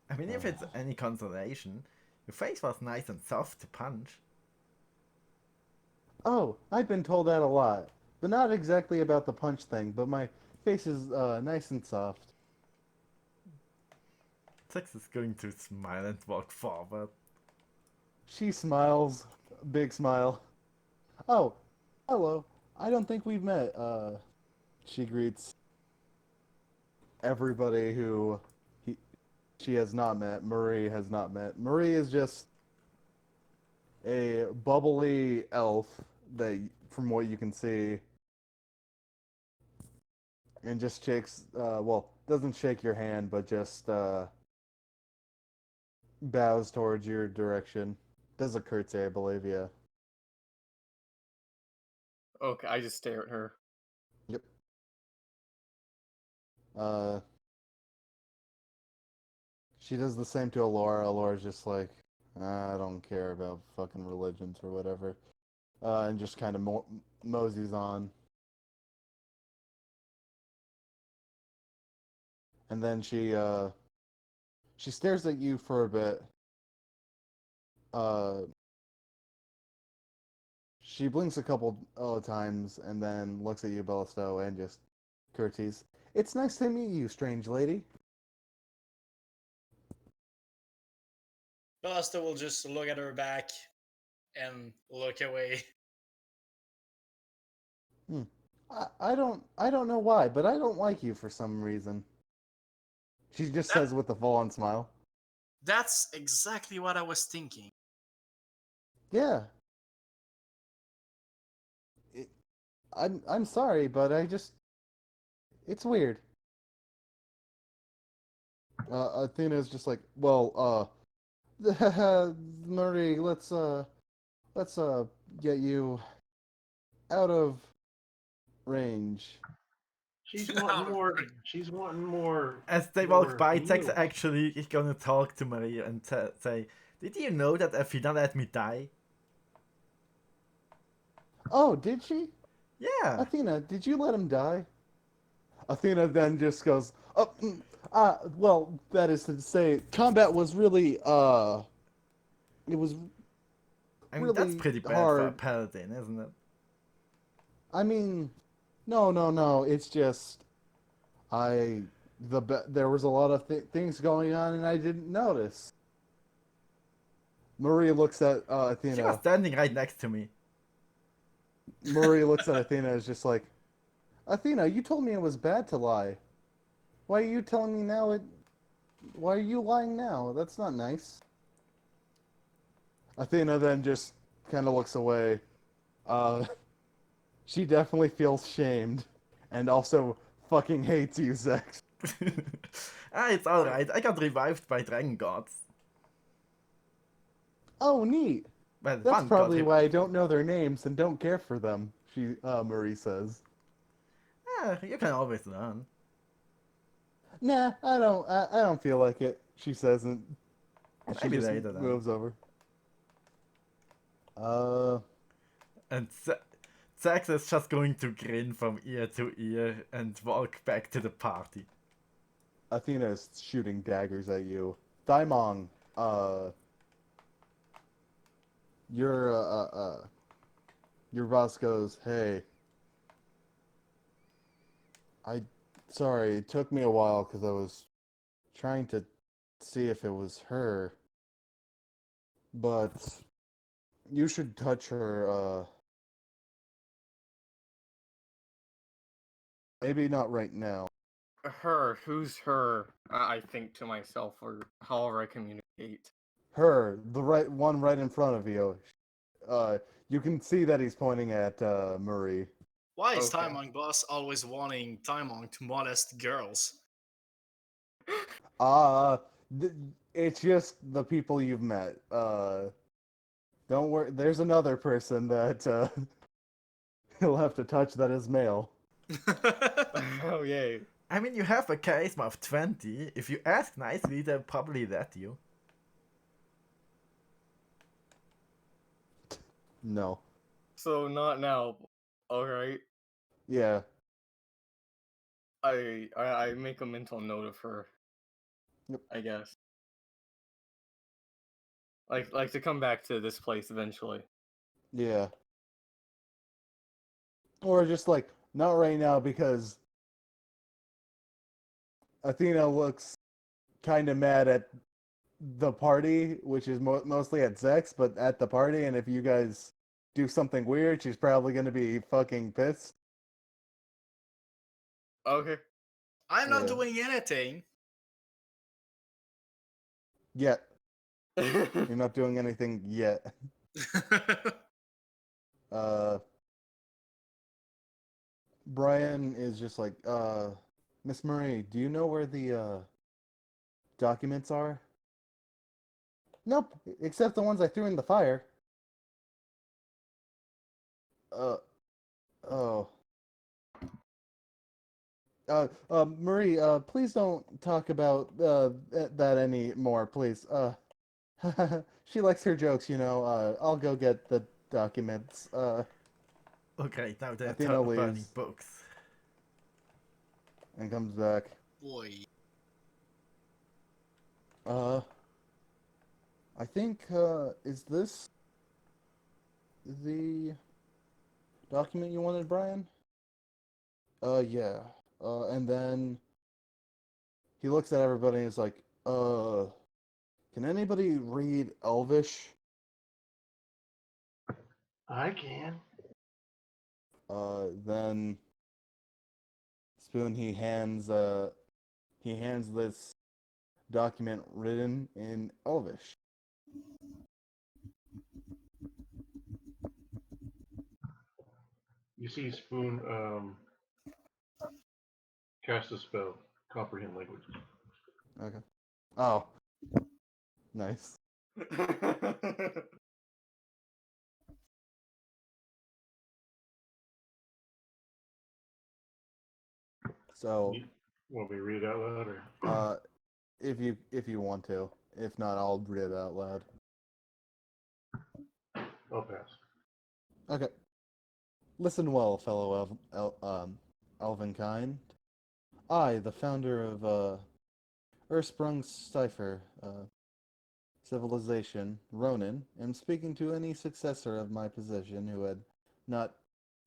I mean, if it's any consolation, your face was nice and soft to punch. Oh, I've been told that a lot, but not exactly about the punch thing, but my face is nice and soft. Zex is going to smile and walk forward. She smiles, big smile. Oh, hello. I don't think we've met. She greets everybody who he, she has not met. Marie has not met. Marie is just a bubbly elf that, from what you can see, and just chicks. Well, doesn't shake your hand, but just bows towards your direction. Does a curtsy, I believe, yeah. Okay, I just stare at her. Yep. Uh, she does the same to Alora. Alora's just like, I don't care about fucking religions or whatever. And just kind of moseys on. And then she stares at you for a bit. She blinks a couple times and then looks at you, Bellisto, and just curtsies. It's nice to meet you, strange lady. Basta will just look at her back and look away. I don't know why, but I don't like you for some reason. She just says with a full-on smile. That's exactly what I was thinking. Yeah. I'm sorry, but it's weird. Athena's just like, well, Marie, let's get you out of range. She's wanting more. She's wanting more. As they more walk by, Zex meals. actually is gonna talk to Maria and say, "Did you know that Athena let me die?" Oh, did she? Yeah. Athena, did you let him die? Athena then just goes, oh, well, that is to say, combat was really, it was I mean, that's really pretty bad for a hard. paladin, isn't it? I mean, no, it's just, there was a lot of things going on and I didn't notice. Maria looks at She was Athena. standing right next to me. Maria looks at Athena and is just like, Athena, you told me it was bad to lie. Why are you telling me now why are you lying now? That's not nice. Athena then just kind of looks away. Uh, she definitely feels shamed and also fucking hates you, Zex. It's alright. I got revived by dragon gods. Oh, neat. Well, That's one god probably why I don't know their names and don't care for them, Marie says. You can always learn. Nah, I don't feel like it, she says, and she Maybe just later then. moves over. And Zax is just going to grin from ear to ear and walk back to the party. Athena is shooting daggers at you. Daimon, your boss goes, hey, sorry, it took me a while because I was trying to see if it was her, but you should touch her, maybe not right now. Her, who's her? I think to myself, or however I communicate. Her, the right one right in front of you. You can see that he's pointing at, Murray. Why is Okay. Taimong boss always wanting Taimong to molest girls? It's just the people you've met. Don't worry, there's another person that, he'll have to touch that is male. Oh, yay. I mean, you have a charisma of 20. If you ask nicely, they'll probably let you. No. So, not now. Alright. Yeah. I make a mental note of her. Yep. I guess. Like to come back to this place eventually. Yeah. Or just like, not right now because Athena looks kind of mad at the party, which is mostly at Zex, but at the party, and if you guys do something weird, she's probably going to be fucking pissed. Okay. I'm not Yeah. doing anything. Yet. You're not doing anything yet. Brian is just like, Miss Marie, do you know where the documents are? Nope, except the ones I threw in the fire. Uh, oh. Marie, please don't talk about that anymore, please. She likes her jokes, you know. I'll go get the documents. Okay, now they're Athena burning leaves books. and comes back. Boy. Uh, I think, is this the document you wanted, Brian? Yeah. And then he looks at everybody and is like, can anybody read Elvish? I can. Then Spoon, he hands this document written in Elvish. You see Spoon cast a spell, comprehend language. Okay. Oh, nice. So, You want me to read it out loud, or if you want to, if not, I'll read it out loud. I'll pass. Okay. Listen well, fellow Elvenkind. I, the founder of Earthsprung Cipher civilization, Ronin, am speaking to any successor of my position who had not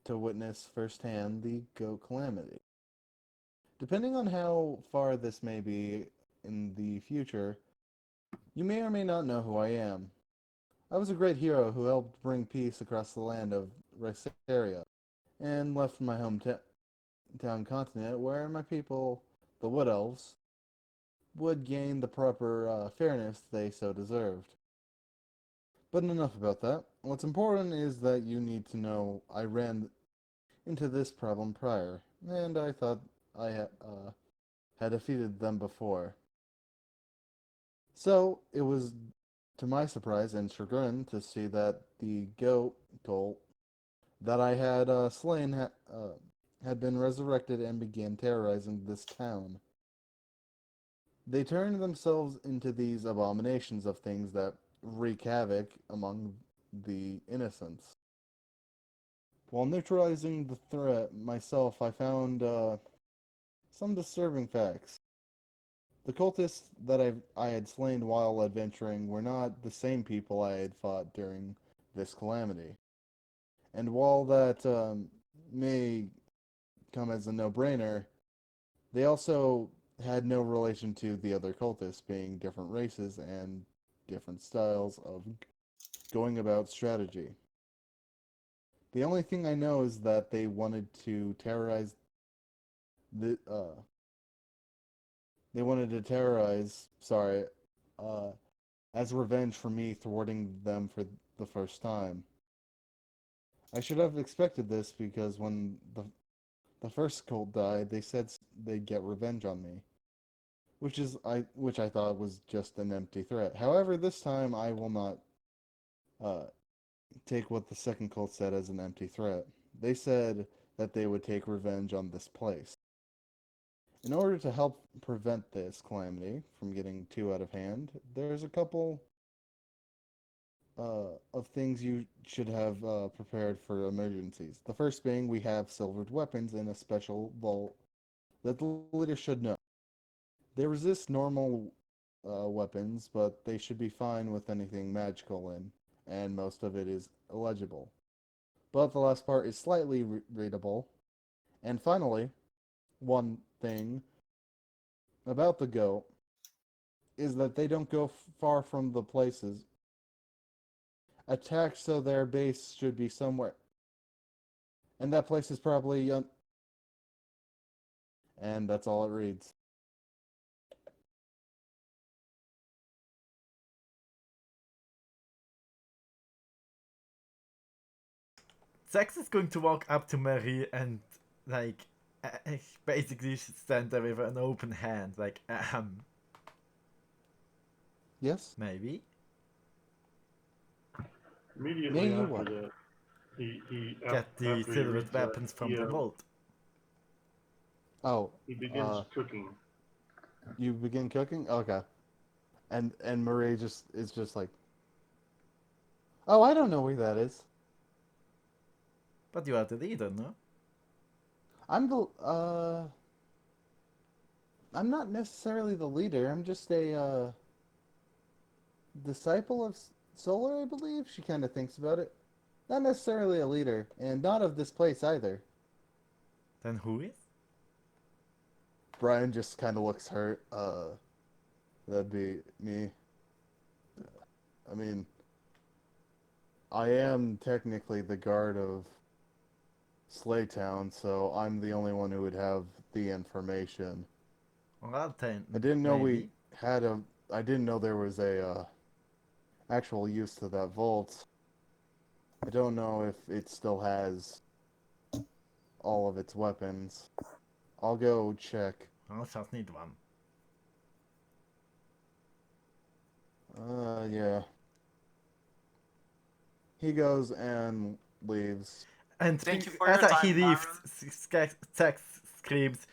to witness firsthand the goat calamity. Depending on how far this may be in the future, you may or may not know who I am. I was a great hero who helped bring peace across the land of Rexaria, and left my hometown continent where my people, the Wood Elves, would gain the proper fairness they so deserved. But enough about that. What's important is that you need to know I ran into this problem prior, and I thought I had defeated them before. So it was to my surprise and chagrin to see that the goat cult that I had slain had been resurrected and began terrorizing this town. They turned themselves into these abominations of things that wreak havoc among the innocents. While neutralizing the threat myself, I found some disturbing facts. The cultists that I had slain while adventuring were not the same people I had fought during this calamity. And while that may come as a no-brainer, they also had no relation to the other cultists, being different races and different styles of going about strategy. The only thing I know is that the they wanted to terrorize, sorry, uh, as revenge for me thwarting them for the first time. I should have expected this because when the first cult died, they said they'd get revenge on me, which I thought was just an empty threat. However, this time I will not uh, take what the second cult said as an empty threat. They said that they would take revenge on this place. In order to help prevent this calamity from getting too out of hand, there's a couple of things you should have prepared for emergencies. The first being we have silvered weapons in a special vault that the leader should know. They resist normal weapons, but they should be fine with anything magical in, and most of it is illegible. But the last part is slightly readable. And finally, one thing about the goat is that they don't go far from the places attacked, so their base should be somewhere. And that place is probably and that's all it reads. Zex is going to walk up to Mary and, like, basically stand there with an open hand, like, Yes? maybe? Immediately Maybe after what? that, Get the after he silvered reads that, weapons from the vault. Oh, he begins cooking. you begin cooking? Okay. And Marie is just like, oh, I don't know where that is. But you are the leader, no? I'm not necessarily the leader. I'm just a disciple of Solar, I believe. She kind of thinks about it. Not necessarily a leader, and not of this place either. Then who is? Brian just kind of looks hurt. That'd be me. I mean, I am technically the guard of Slaytown, so I'm the only one who would have the information. Well, then, I didn't know we maybe. had a. I didn't know there was a actual use to that vault. I don't know if it still has all of its weapons. I'll go check. I'll just need one. Yeah. He goes and leaves. And Thank you for as your he time, leaves, Byron. Zack screams,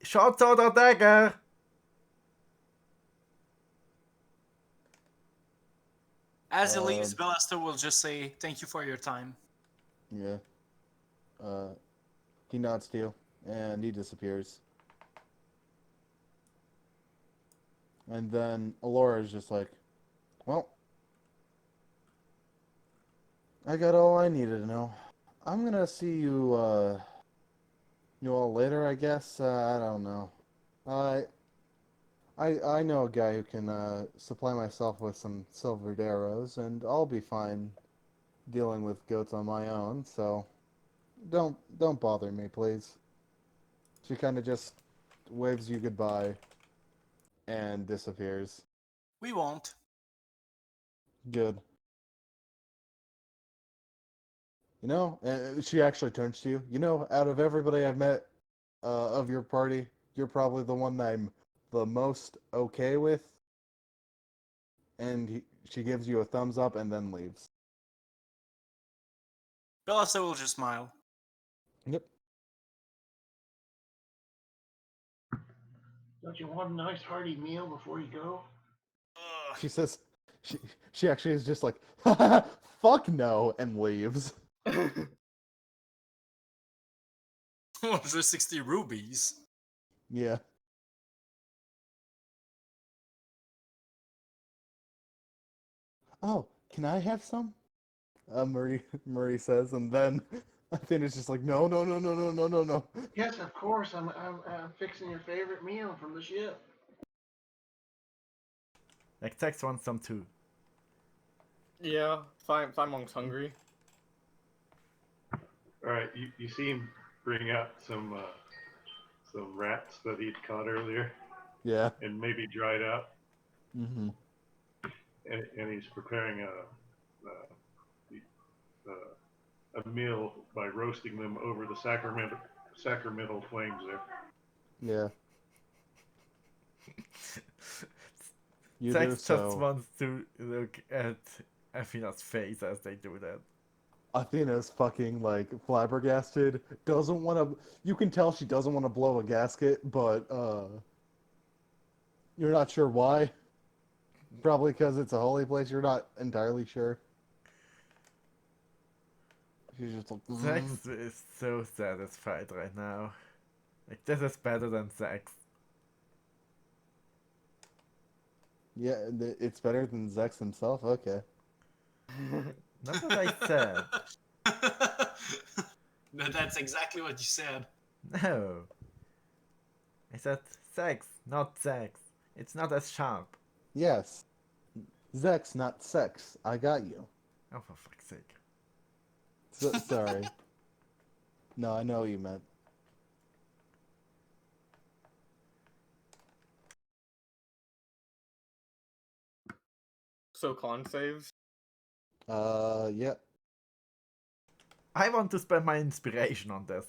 "Short sword or dagger!" As he Uh, leaves, Bellaster will just say, "Thank you for your time." yeah. Uh, he nods to you, and he disappears. And then Alora is just like, well, I got all I needed to know. I'm gonna see you all later, I guess. I don't know. I I know a guy who can supply myself with some silvered arrows, and I'll be fine dealing with goats on my own. So don't bother me, please. She kind of just waves you goodbye and disappears. We won't. Good. She actually turns to you. Out of everybody I've met of your party, you're probably the one that I'm the most okay with. And she gives you a thumbs up and then leaves. Bellaster will just smile. Yep. Don't you want a nice hearty meal before you go? Ugh. She says, she actually is just like, fuck no, and leaves. 160 rubies. Yeah. Oh, can I have some? Murray says, and then Athena is just like, no, no, no, no, no, no, no, no. Yes, of course. I'm fixing your favorite meal from the ship. Like, Zack wants some too. Yeah, if I'm Monk's hungry. All right, you see him bring out some rats that he'd caught earlier Yeah. and maybe dried out, Mm-hmm. and he's preparing a meal by roasting them over the sacramental flames there. Yeah. You Zack do just so. wants to look at Athena's face as they do that. Athena's fucking like flabbergasted. Doesn't want to. You can tell she doesn't want to blow a gasket, but you're not sure why. Probably because it's a holy place. You're not entirely sure. She's just like, Zack is so satisfied right now. Like, this is better than Zack. yeah, it's better than Zex himself. Okay. Not what I said. No, that's exactly what you said. No. I said sex, not sex. It's not as sharp. Yes. Zex, not sex. I got you. Oh, for fuck's sake. Sorry. No, I know what you meant. So con saves. Yeah. I want to spend my inspiration on this.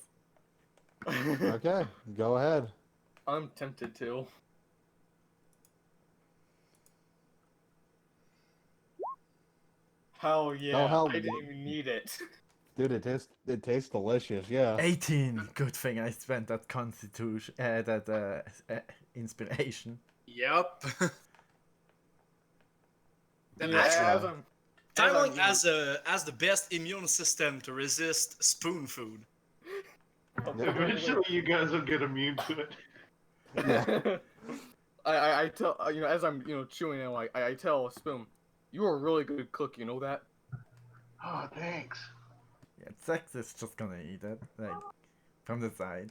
Okay, go ahead. I'm tempted to. Hell yeah! hell- I didn't even need it. Dude, it tastes delicious. Yeah. 18. Good thing I spent that constitution, inspiration. Yep. The Yeah, natural. as I'm Timeling you know, has the best immune system to resist spoon food. Eventually, you guys will get immune to it. Yeah. I tell as I'm chewing and I tell Spoon, you're a really good cook. You know that? Oh, thanks. Yeah, Zex is just gonna eat it, like, from the side.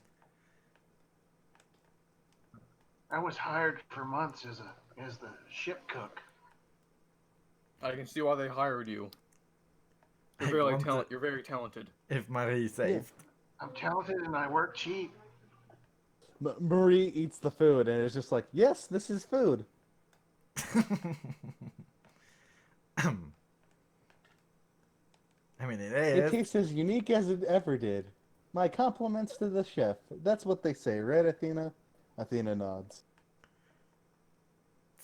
I was hired for months as the ship cook. I can see why they hired you. I You're wonder You're very talented. if Marie saved. I'm talented and I work cheap. Marie eats the food and it's just like, yes, this is food. I mean, it It is. tastes as unique as it ever did. My compliments to the chef. That's what they say, right, Athena? Athena nods.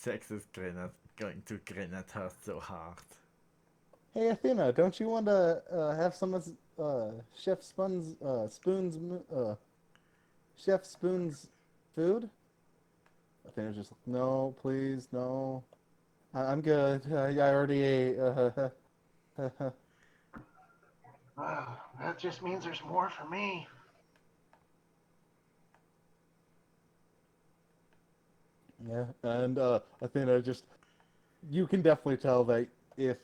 Zex is going to grin at her so hard. Hey, Athena, don't you want to have some of Chef Chef Spoon's food? Athena's just like, no, please, no. I'm good. I already ate. That just means there's more for me. Yeah, and Athena just, you can definitely tell that if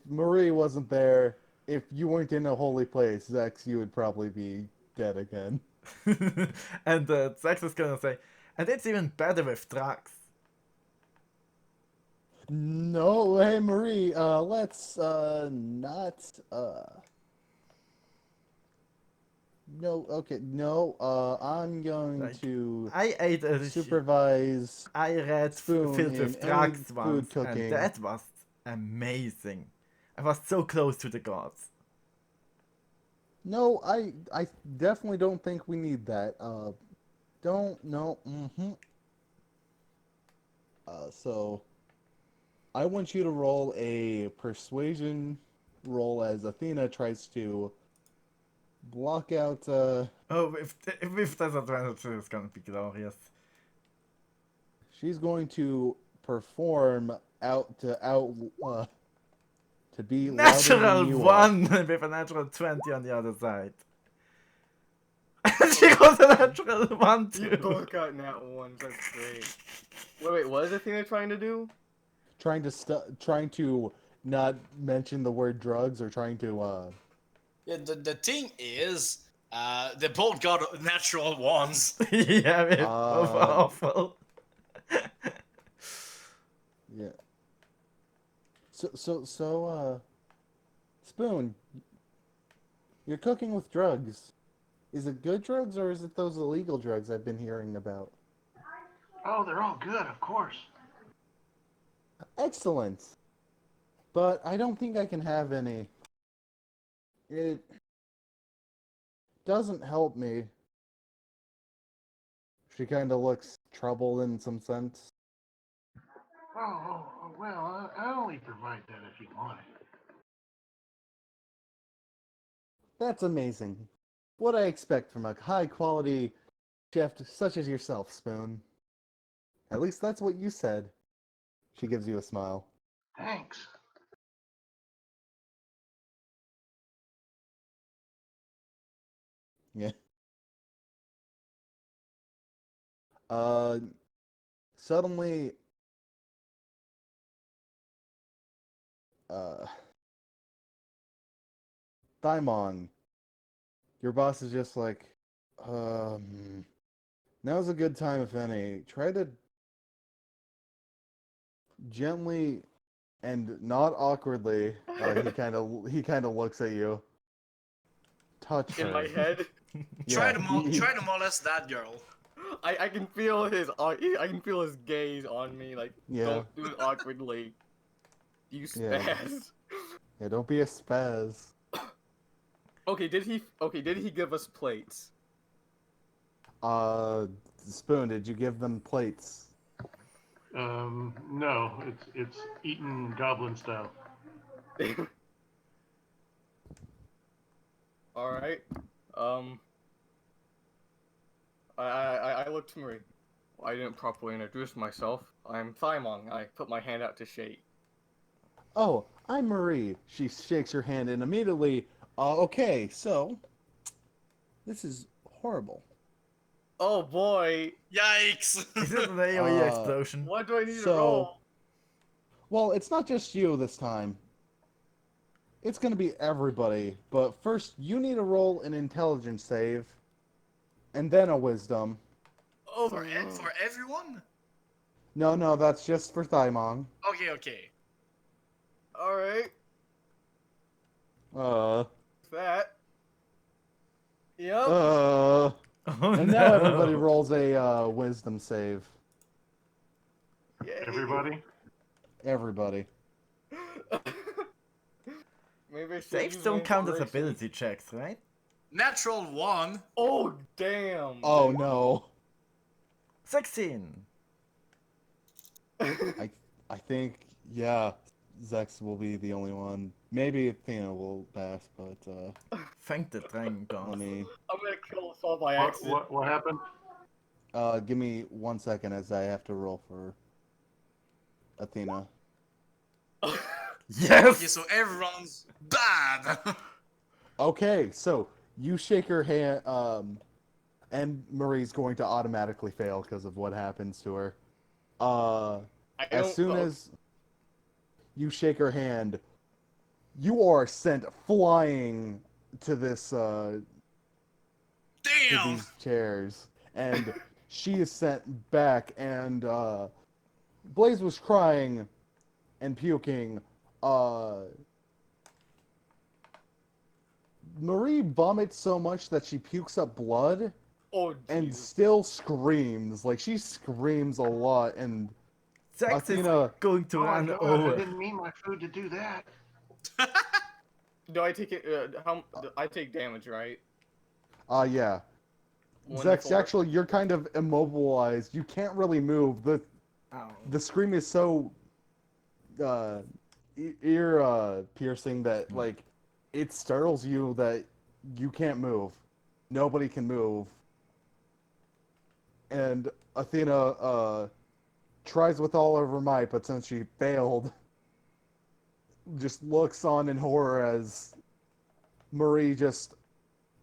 Marie wasn't there, if you weren't in a holy place, Zex, you would probably be dead again. And Zex is gonna say, and it's even better with drugs. No, hey Marie, let's not no, okay, no, I'm going Like, to I ate a. supervise I read Spoon Filled in with any Drugs food once, and cooking. that was amazing. I was so close to the gods. No, I definitely don't think we need that. Don't no. So I want you to roll a persuasion roll as Athena tries to block out. Oh, with disadvantage, it's gonna be glorious. She's going to perform to be louder than Natural you are. 1 with a natural 20 on the other side. She got a natural 1 You too. both got nat ones. That's great. Wait, what is Athena trying to do? Trying to not mention the word drugs or trying to. Yeah, the thing is, they both got natural ones. Yeah, it's both awful. Yeah. Spoon, you're cooking with drugs. Is it good drugs or is it those illegal drugs I've been hearing about? Oh, they're all good, of course. Excellent. But I don't think I can have any. It doesn't help me. She kind of looks troubled in some sense. Well, I'll only provide that if you want it. That's amazing. What I expect from a high quality chef such as yourself, Spoon. At least that's what you said. She gives you a smile. Thanks. Yeah. Uh, Suddenly, uh, Daimon, your boss is just like, now's a good time if any. Try to gently and not awkwardly. He kind of looks at you. Touch her. In my head, Try Yeah, to molest that girl. I can feel his gaze on me. Like, Yeah. don't do it awkwardly. You Yeah. spaz. Yeah, don't be a spaz. Okay, did he give us plates? Spoon, did you give them plates? No, it's eaten goblin style. All right. I looked to Marie. I didn't properly introduce myself. I'm Thymong. I put my hand out to shake. Oh, I'm Marie. She shakes her hand and immediately, okay, so this is horrible. Oh boy! Yikes! Is it an AoE Uh, explosion? What do I need to So- roll? Well, it's not just you this time. It's gonna be everybody, but first you need to roll an intelligence save, and then a wisdom. Oh, For everyone? No, that's just for Thymong. Okay. all right. Uh, That. Yep. Oh and no! now everybody rolls a wisdom save. Yay. Everybody? Everybody. Maybe I should Saves use don't my count as inspiration. ability checks, right? Natural 1. Oh damn! Oh no. 16. I think, yeah, Zex will be the only one. Maybe Athena will pass, but Thank the dragon let gods. me I'm gonna kill us all by What, accident. what happened? give me 1 second as I have to roll for Athena. Yes! Okay, so everyone's bad. Okay, so you shake her hand, and Marie's going to automatically fail because of what happens to her. I As don't soon know. as you shake her hand, you are sent flying to this to Damn. these chairs, and she is sent back. And Blaze was crying and puking. Marie vomits so much that she pukes up blood Oh and Jesus. still screams. Like she screams a lot, and Zex Athena. is going to Oh my run god, I over. didn't mean my food to do that. Do I take it? I take damage, right? Yeah. Zex, 1d4? actually, you're kind of immobilized. You can't really move. Ow. The scream is so ear piercing that like it startles you that you can't move. Nobody can move. And Athena tries with all of her might, but since she failed, just looks on in horror as Marie just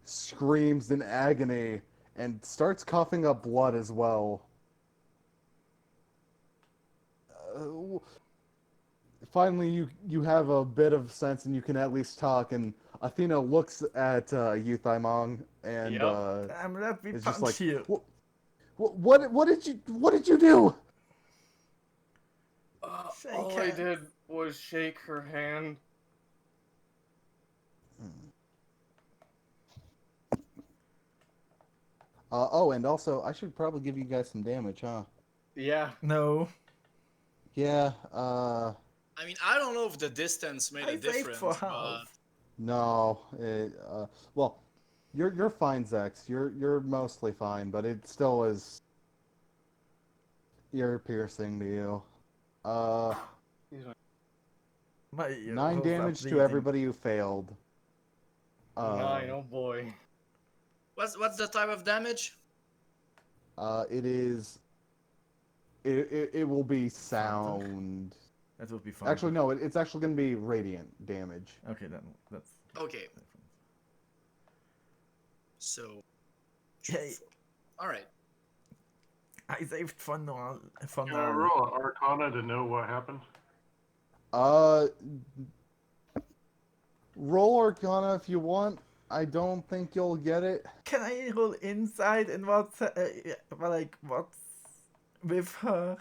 screams in agony and starts coughing up blood as well. Finally, you have a bit of sense and you can at least talk. And Athena looks at you, Thymong, and Yep. Damn, let me is punch just like, you. what did you do? Shake All I hands. did was shake her hand. Oh, and also, I should probably give you guys some damage, huh? Yeah. No. Yeah, I mean, I don't know if the distance made I a saved difference, for but health. no. Well, you're fine, Zex. You're mostly fine, but it still is ear piercing to you. My ear 9 holes are damage to bleeding. everybody who failed. 9, oh boy. what's the type of damage? It is. It will be sound. That would be fun. Actually, no. It's actually going to be radiant damage. Okay, then that's. Okay, so Yay! all right. I saved for now. For Can I now. roll an Arcana to know what happened? Uh, roll Arcana if you want. I don't think you'll get it. Can I roll inside and what's like what's with her?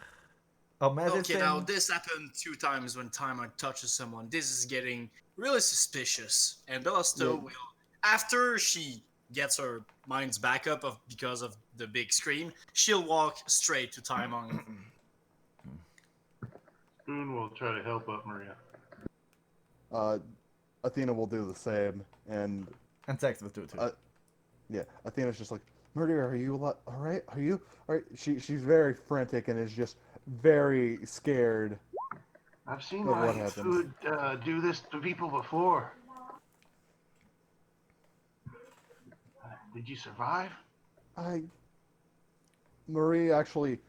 Or medicine? Okay, now this happened 2 times when Timer touches someone. This is getting really suspicious. And Bellasto Yeah. will, after she gets her minds back up because of the big scream, she'll walk straight to Timon. Spoon will try to help up Maria. Athena will do the same, and And Zex will do too. Yeah, Athena's just like, Murder, are you all right? Are you all right? She's very frantic and is just very scared. I've seen Of my what happened. food do this to people before. Did you survive? Marie actually,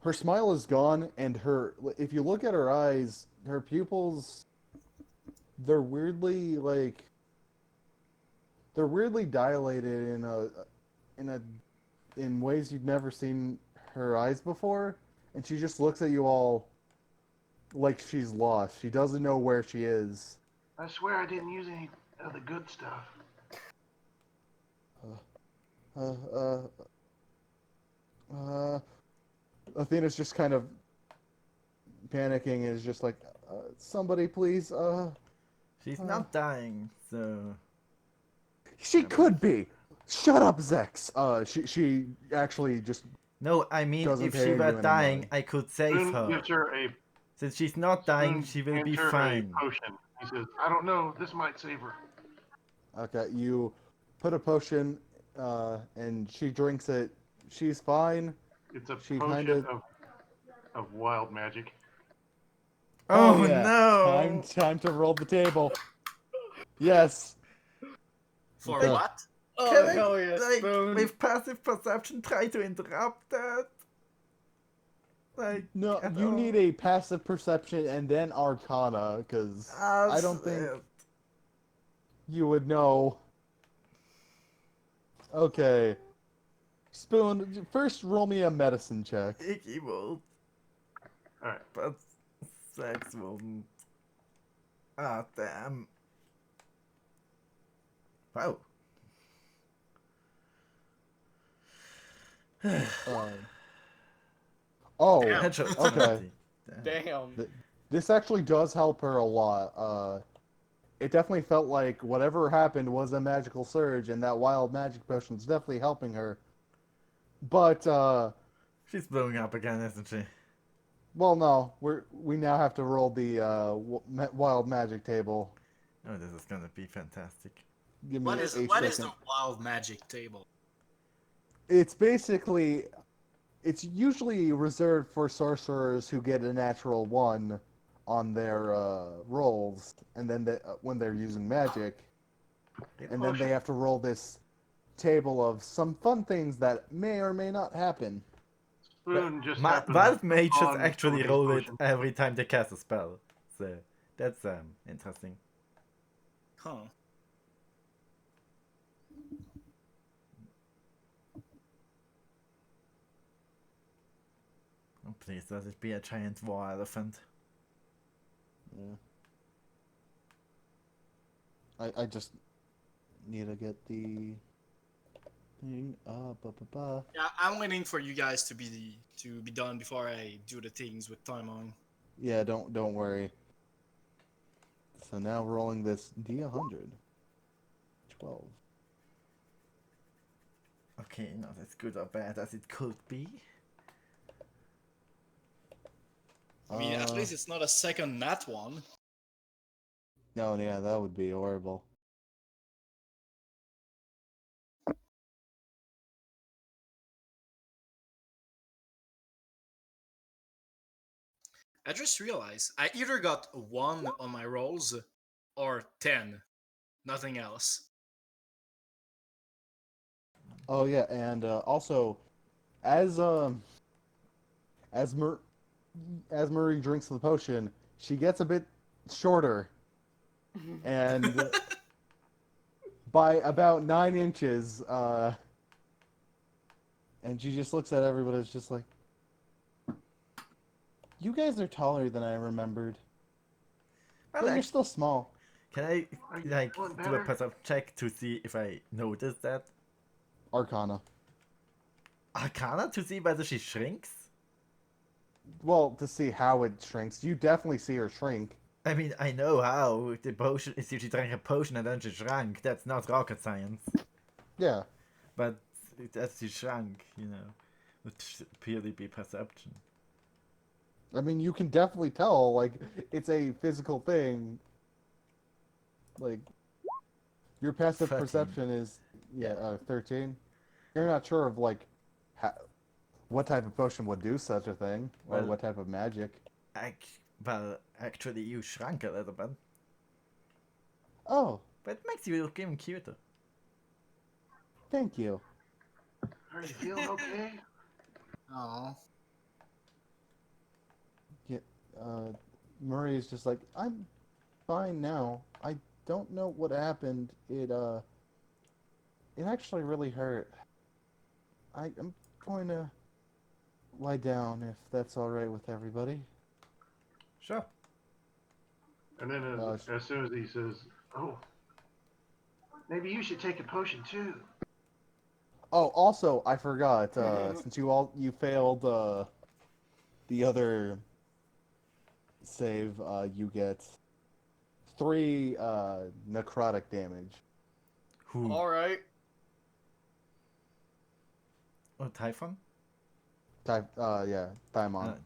her smile is gone, and if you look at her eyes, her pupils, they're weirdly dilated in ways you've never seen her eyes before, and she just looks at you all like she's lost. She doesn't know where she is. I swear I didn't use any of the good stuff. Athena's just kind of panicking and is just like, somebody please, She's not dying, so... She could be! Shut up, Zex! She actually just... No, I mean, Doesn't if pay she you were any dying, mind. I could save Spoon her. gives her a Since she's not dying, Spoon she will hands be her fine. a potion. He says, "I don't know. This might save her." Okay, you put a potion, and she drinks it. She's fine. It's a She potion kinda- of wild magic. Oh, yeah. no! Time to roll the table. Yes. For Okay. what? Oh, Can I, hell yeah, like, Spoon. with passive perception, try to interrupt that? Like, No, at you all? need a passive perception and then Arcana, because Ah, I don't think shit. you would know. Okay. Spoon, first roll me a medicine check. Icky will, All right. but Sex won't. Ah, damn. Wow. Oh, Damn. Headshot okay. 20. Damn. Damn. This actually does help her a lot. It definitely felt like whatever happened was a magical surge, and that wild magic potion's definitely helping her. But, She's blowing up again, isn't she? well, no, we now have to roll the wild magic table. Oh, this is gonna be fantastic. Give me What a is second. the wild magic table? It's basically, it's usually reserved for sorcerers who get a natural 1 on their rolls, and then when they're using magic, and then they have to roll this table of some fun things that may or may not happen. Spoon just Ma happened Wild mages on actually some of roll these it potions. every time they cast a spell. So, that's interesting. Huh. Oh, please, let it be a giant war elephant. Yeah. I just need to get the thing up. Yeah, I'm waiting for you guys to be done before I do the things with time on. Yeah, don't worry. So now rolling this D100. 12. Okay, not as good or bad as it could be. I mean, at least it's not a second nat one. No, yeah, that would be horrible. I just realized I either got 1 on my rolls or 10. Nothing else. Oh yeah, and also, as as Mur as Marie drinks the potion, she gets a bit shorter, and by about 9 inches, and she just looks at everybody. It's just like, you guys are taller than I remembered, Well, but you're actually, still small. can I, Are you like, feeling do a better? perception check to see if I notice that? Arcana. Arcana to see whether she shrinks? Well, to see how it shrinks, you definitely see her shrink. I mean, I know how. The potion, if she drank a potion and then she shrank, that's not rocket science. Yeah. But as she shrank, you know, would purely be perception. I mean, you can definitely tell, like, it's a physical thing. Like, Your passive 13. perception is 13. You're not sure of like what type of potion would do such a thing, or Well- what type of magic. Well, actually, you shrunk a little bit, Oh, but it makes you look even cuter. thank you. Are you feeling okay? Oh. Yeah, Murray is just like, I'm fine now. I don't know what happened. It actually really hurt. I'm going to lie down if that's all right with everybody. Sure. And then as soon as he says, "Oh, maybe you should take a potion too." Oh, also, I forgot. Since you failed the other save, you get 3 necrotic damage. Who? All right. Oh, Typhon? Thaimon.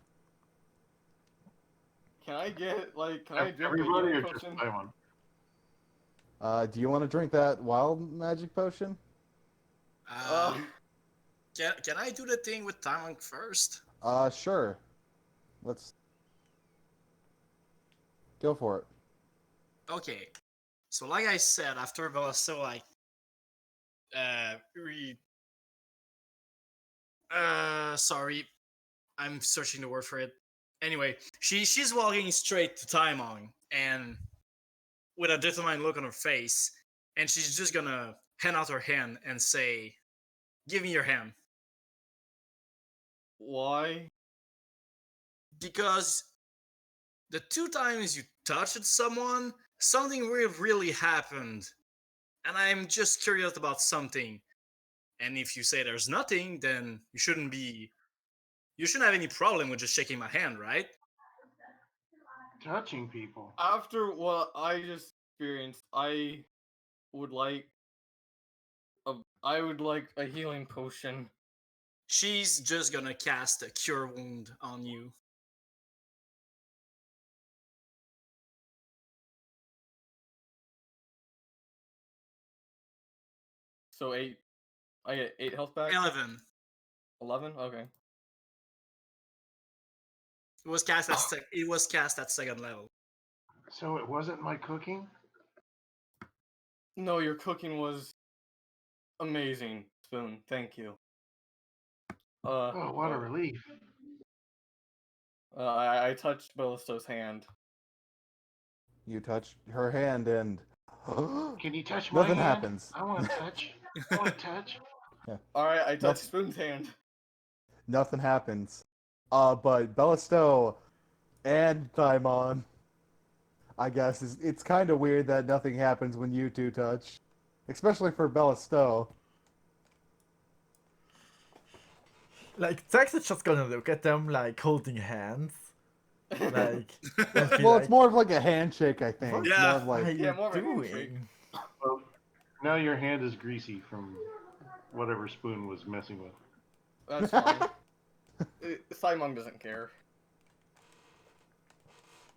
Can I get can I drink a Everybody healing or just potion? Paimon? Do you want to drink that wild magic potion? Can I do the thing with Timon first? Sure. Let's go for it. Okay. So like I said, after Veloso sorry, I'm searching the word for it. Anyway, she's walking straight to Timon and with a determined look on her face, and she's just gonna hand out her hand and say, "Give me your hand." Why? Because the 2 times you touched someone, something really happened. And I'm just curious about something. And if you say there's nothing, then you shouldn't have any problem with just shaking my hand, right? Touching people. After what I just experienced, would like I would like a healing potion. She's just gonna cast a cure wound on you. So 8. I get 8 health back. 11. 11. Okay. It was cast at second level. So it wasn't my cooking? No, your cooking was amazing, Spoon. Thank you. Oh, what a relief. I touched Ballisto's hand. You touch her hand and Can you touch my nothing hand? happens. I want to touch. I want to touch. Alright, I touched Nope. Spoon's hand. Nothing happens. But Bellisto and Thaimon, I guess, it's kind of weird that nothing happens when you two touch. Especially for Bellisto. Like, Zax is just gonna look at them, like, holding hands. Like, and be Well, like, it's more of like a handshake, I think. what Yeah. More of are like, you Yeah, more of a handshake. doing? Well, now your hand is greasy from whatever Spoon was messing with. That's fine. Simon doesn't care.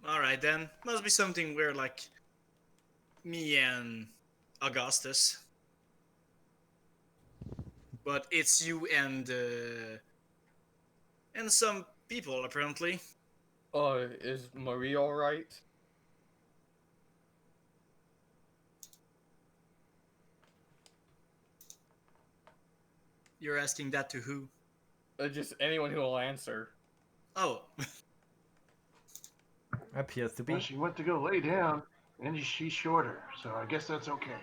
Alright then. Must be something weird like me and Augustus. But it's you and some people apparently. Is Marie alright? You're asking that to who? Just anyone who will answer. Oh. Appears to Well, be. she went to go lay down, and she's shorter, so I guess that's okay.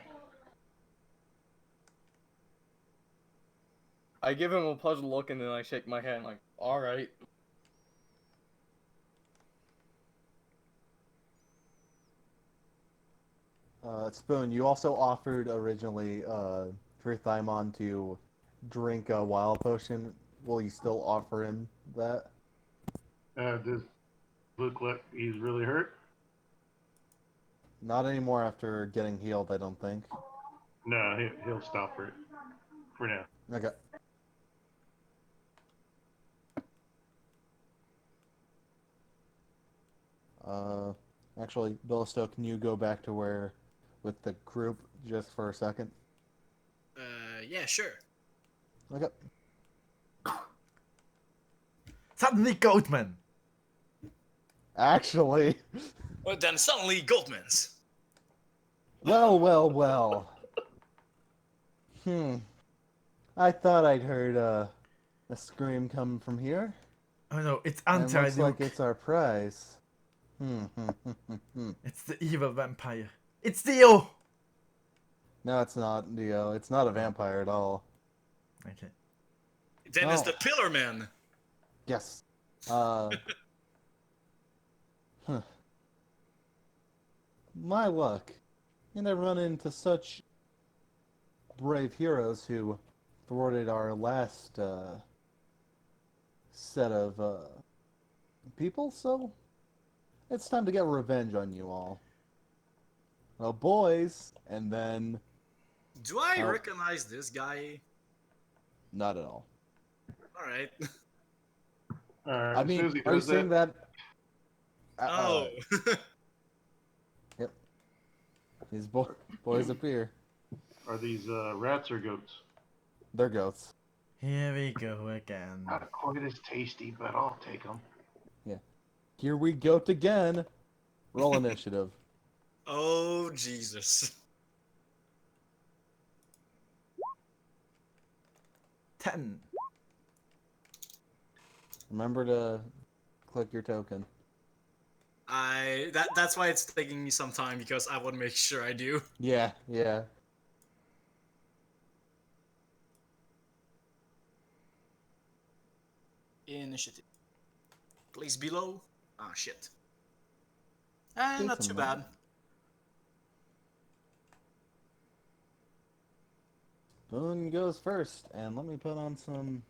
I give him a puzzled look and then I shake my head like, alright. Spoon, you also offered originally for Thaimon to drink a wild potion. Will you still offer him that? Does look like he's really hurt? Not anymore after getting healed, I don't think. No, he'll stop for now. Okay. Actually, Bellisto, can you go back to where with the group just for a second? Yeah, sure. Okay. Suddenly, Goatman. Actually, Well, then suddenly Goldman's. well. I thought I'd heard a scream coming from here. Oh no, it's And anti looks like Luke. it's our prize. It's the evil vampire. It's Dio. No, it's not, Dio. It's not a vampire at all. Okay. Then it's Oh. the Pillar Man. Yes. My luck. And I run into such brave heroes who thwarted our last set of people, so it's time to get revenge on you all. Well, boys, and then Do I Oh. recognize this guy? not at all. Alright. Alright, I as soon mean, as he are you does saying that? Oh. Yep. These boys appear. are these rats or goats? They're goats. Here we go again. Not quite as tasty, but I'll take them. Here we goat again. Roll initiative. Oh, Jesus. 10. Remember to click your token. That's why it's taking me some time, because I want to make sure I do. Yeah. Initiative. Place below. Ah, shit. Not Decent too amount. bad. Boone goes first, and let me put on some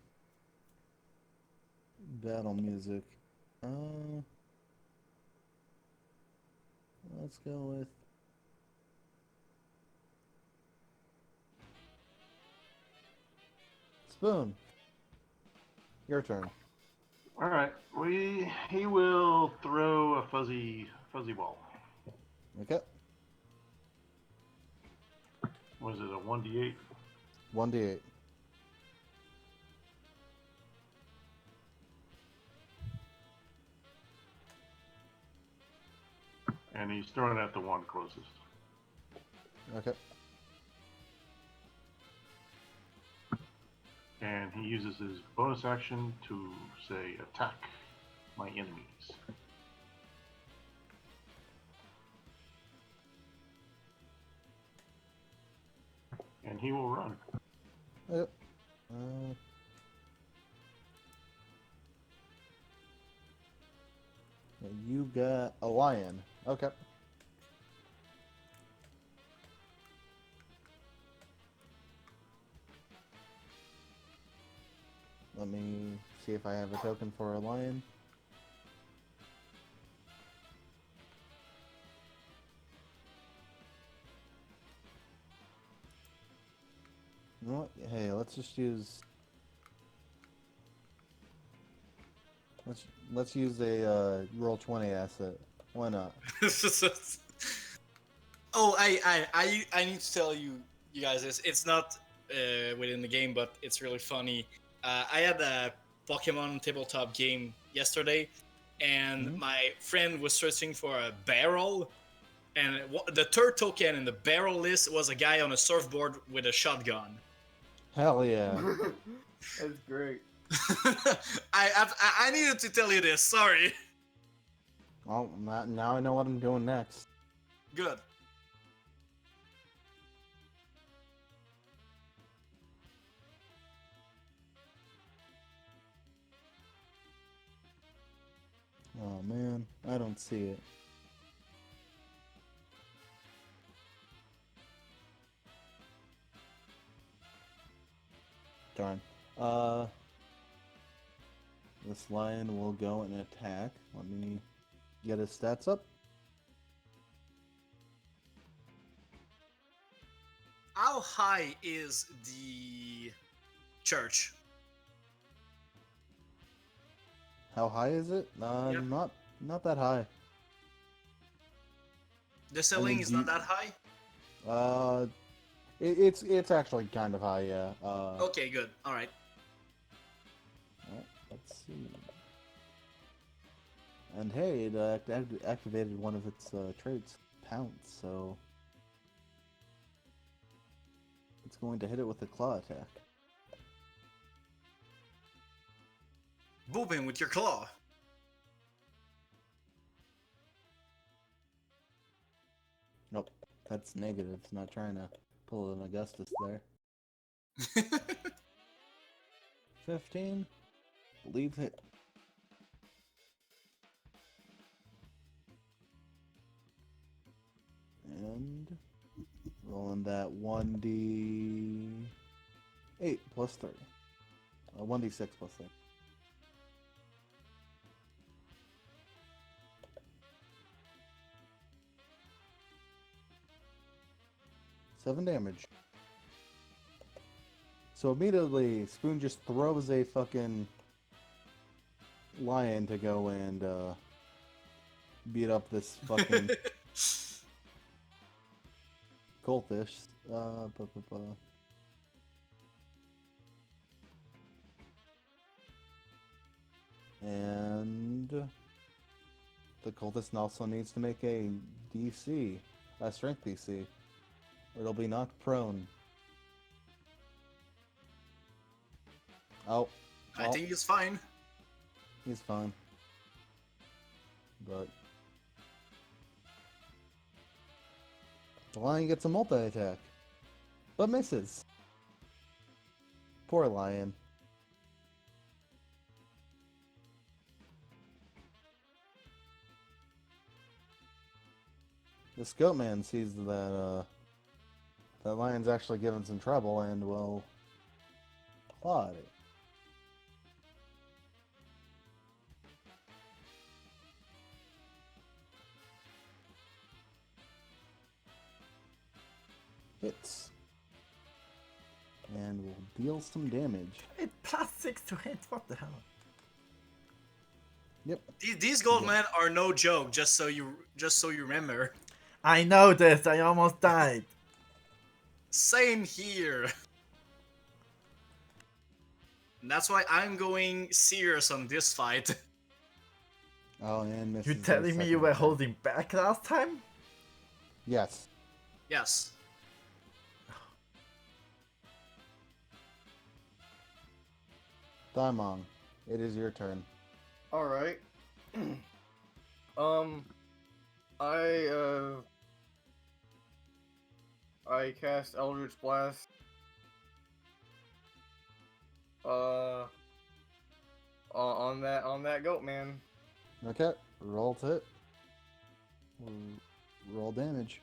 battle music. Let's go with Spoon. Your turn. Alright, he will throw a fuzzy ball. Okay. What is it, a 1d8? 1d8. And he's throwing at the one closest. Okay. And he uses his bonus action to say, attack my enemies. And he will run. Yep. You got a lion. Okay. Let me see if I have a token for a lion. You know what? Hey, let's just use. Let's use a roll 20 asset. Why not? Oh, I need to tell you guys this. It's not within the game, but it's really funny. I had a Pokemon tabletop game yesterday, and my friend was searching for a barrel, and the third token in the barrel list was a guy on a surfboard with a shotgun. Hell yeah. That's great. I needed to tell you this. Sorry. Well, now I know what I'm doing next. Good. Oh man, I don't see it. Darn. This lion will go and attack. Let me get his stats up. How high is the church? How high is it? Yep. Not that high. The ceiling mean, is do not you- that high? It's actually kind of high, yeah. Okay, good. All right. Let's see. And hey, it activated one of its traits, Pounce, so it's going to hit it with a claw attack. Boop him with your claw. Nope, that's negative. It's not trying to pull an Augustus there. 15. Believe it. And rolling that 1d8 plus 3. 1d6 plus 3. 7 damage. So immediately, Spoon just throws a fucking lion to go and beat up this fucking cultish. And the cultist also needs to make a DC, a strength DC, or it'll be knocked prone. Oh, I think he's fine. he's fine. But the lion gets a multi-attack, but misses. Poor lion. This goat man sees that that lion's actually giving some trouble and will claw at it. Hits. And will deal some damage. It +6 to hit. What the hell? Yep. These gold men are no joke. Just so you remember. I know this. I almost died. Same here. And that's why I'm going serious on this fight. Oh, and misses. You their telling me you second were attack. holding back last time? Yes. Yes. Daimon, it is your turn. Alright. I cast Eldritch Blast. On that goat man. Okay, roll to hit. Roll damage.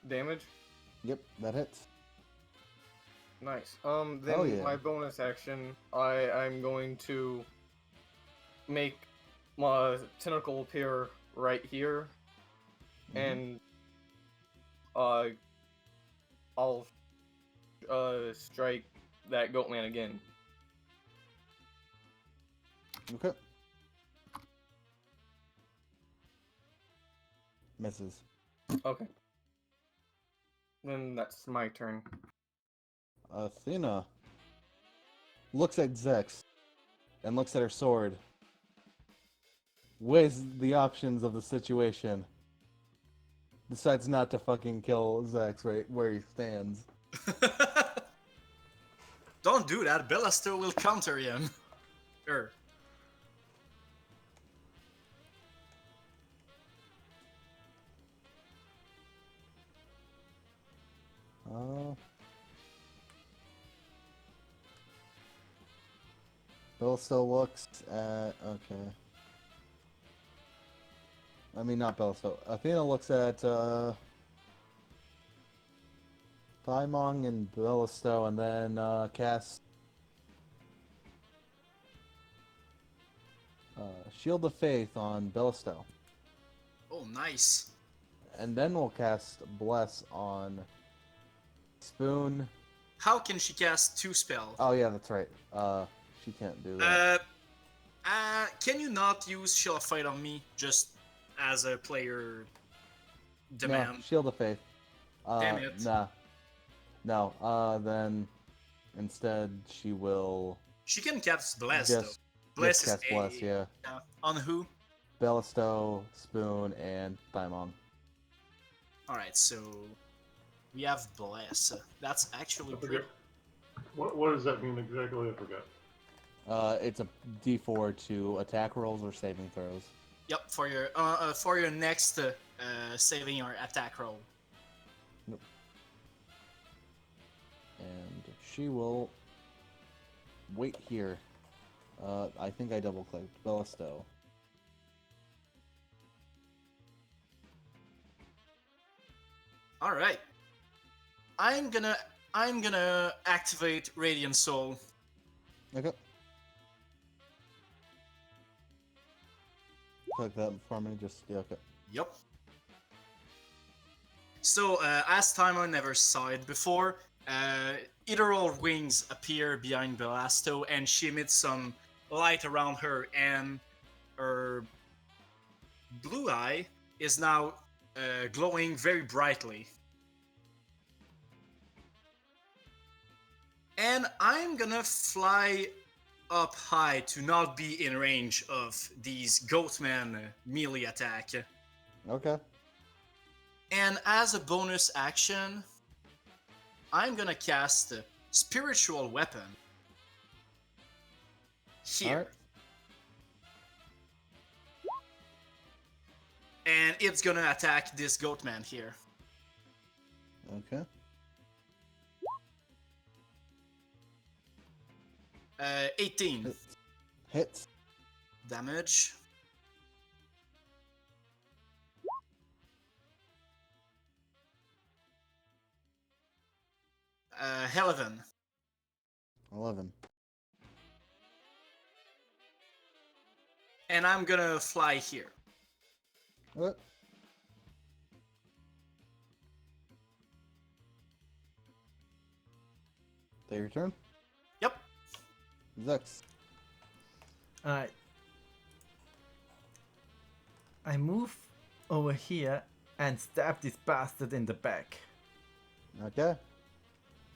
Damage. Yep, that hits. Nice. Then Oh, yeah. my bonus action, I'm going to make my tentacle appear right here, and I'll strike that goat man again. Okay. Misses. Okay. Then that's my turn. Athena looks at Zex and looks at her sword. Weighs the options of the situation. Decides not to fucking kill Zex right where he stands. Don't do that. Bellaster will counter him. Sure. Bill still looks at... Okay. I mean, not Bellisto. Athena looks at Thymong and Bellisto, and then casts Shield of Faith on Bellisto. Oh, nice. And then we'll cast Bless on Spoon. How can she cast 2 spells? Oh yeah, that's right. She can't do that. Can you not use Shield of Fight on me just as a player demand. No, Shield of Faith. Damn it. Nah. No. Then instead she will She can cast Bless, though. just Bless is cast Bless. Yeah. On who? Bellisto, Spoon, and Paimon. Alright, so we have Bless. That's actually I pretty. forget. What does that mean exactly? I forgot. It's a D4 to attack rolls or saving throws. Yep, for your next saving or attack roll. And she will wait here. I think I double clicked Bellisto. All right. I'm gonna activate Radiant Soul. Okay. Click that for me. Just yeah. Okay. Yep. So as Timon never saw it before, Ethereal wings appear behind Belasto, and she emits some light around her, and her blue eye is now glowing very brightly. And I'm gonna fly up high to not be in range of these Goatman melee attack. Okay. And as a bonus action, I'm gonna cast Spiritual Weapon here. Alright. And it's gonna attack this Goatman here. Okay. 18 Hits. damage. Uh, 11. 11. And I'm gonna fly here. What? Take your turn. Yep. Zex. Alright. I move over here and stab this bastard in the back Okay.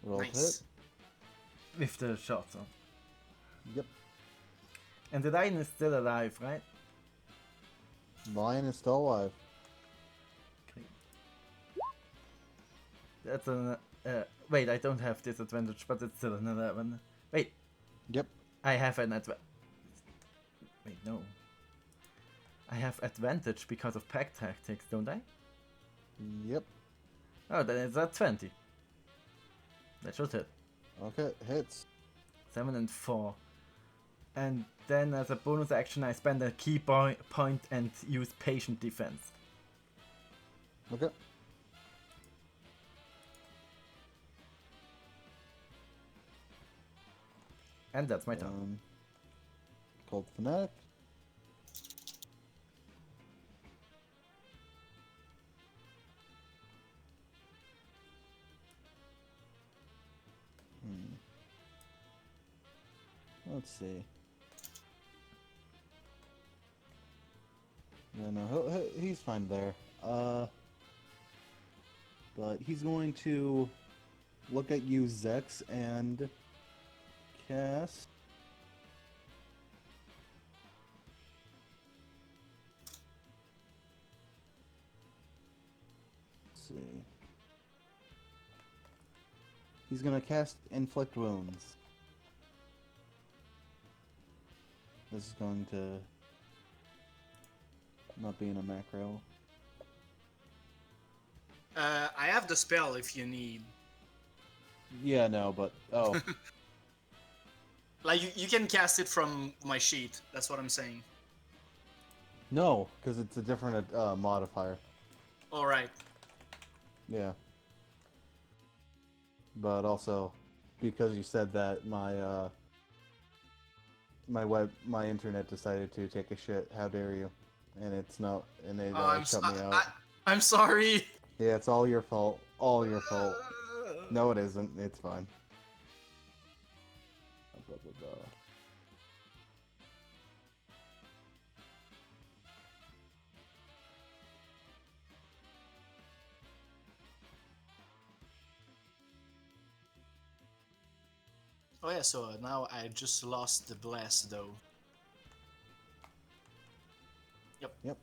Roll to Nice. hit. with the shot on. Yep. And the lion is still alive, right? Lion is still alive. Okay. That's an. Wait, I don't have disadvantage, but it's still an 11. Wait, Yep. I have an advantage. Wait, no. I have advantage because of pack tactics, don't I? Yep. Oh, then it's at 20. That should hit. Okay. Hits. 7 and 4. And then as a bonus action, I spend a key point and use patient defense. Okay. And that's my turn. Cold Fanatic. Let's see. Yeah, no, he's fine there. But he's going to look at you, Zex, and cast. Let's see. He's gonna cast Inflict Wounds. This is going to not be in a macro. I have the spell if you need. Yeah, no, but oh, Like, you can cast it from my sheet. That's what I'm saying. no, because it's a different modifier. Alright. Yeah. But also, because you said that, my internet decided to take a shit. How dare you? And it's not, and it shut me out. I'm sorry. Yeah, it's all your fault. All your fault. No, it isn't. It's fine. Blah, blah, blah. Oh yeah, so now I just lost the bless though. Yep.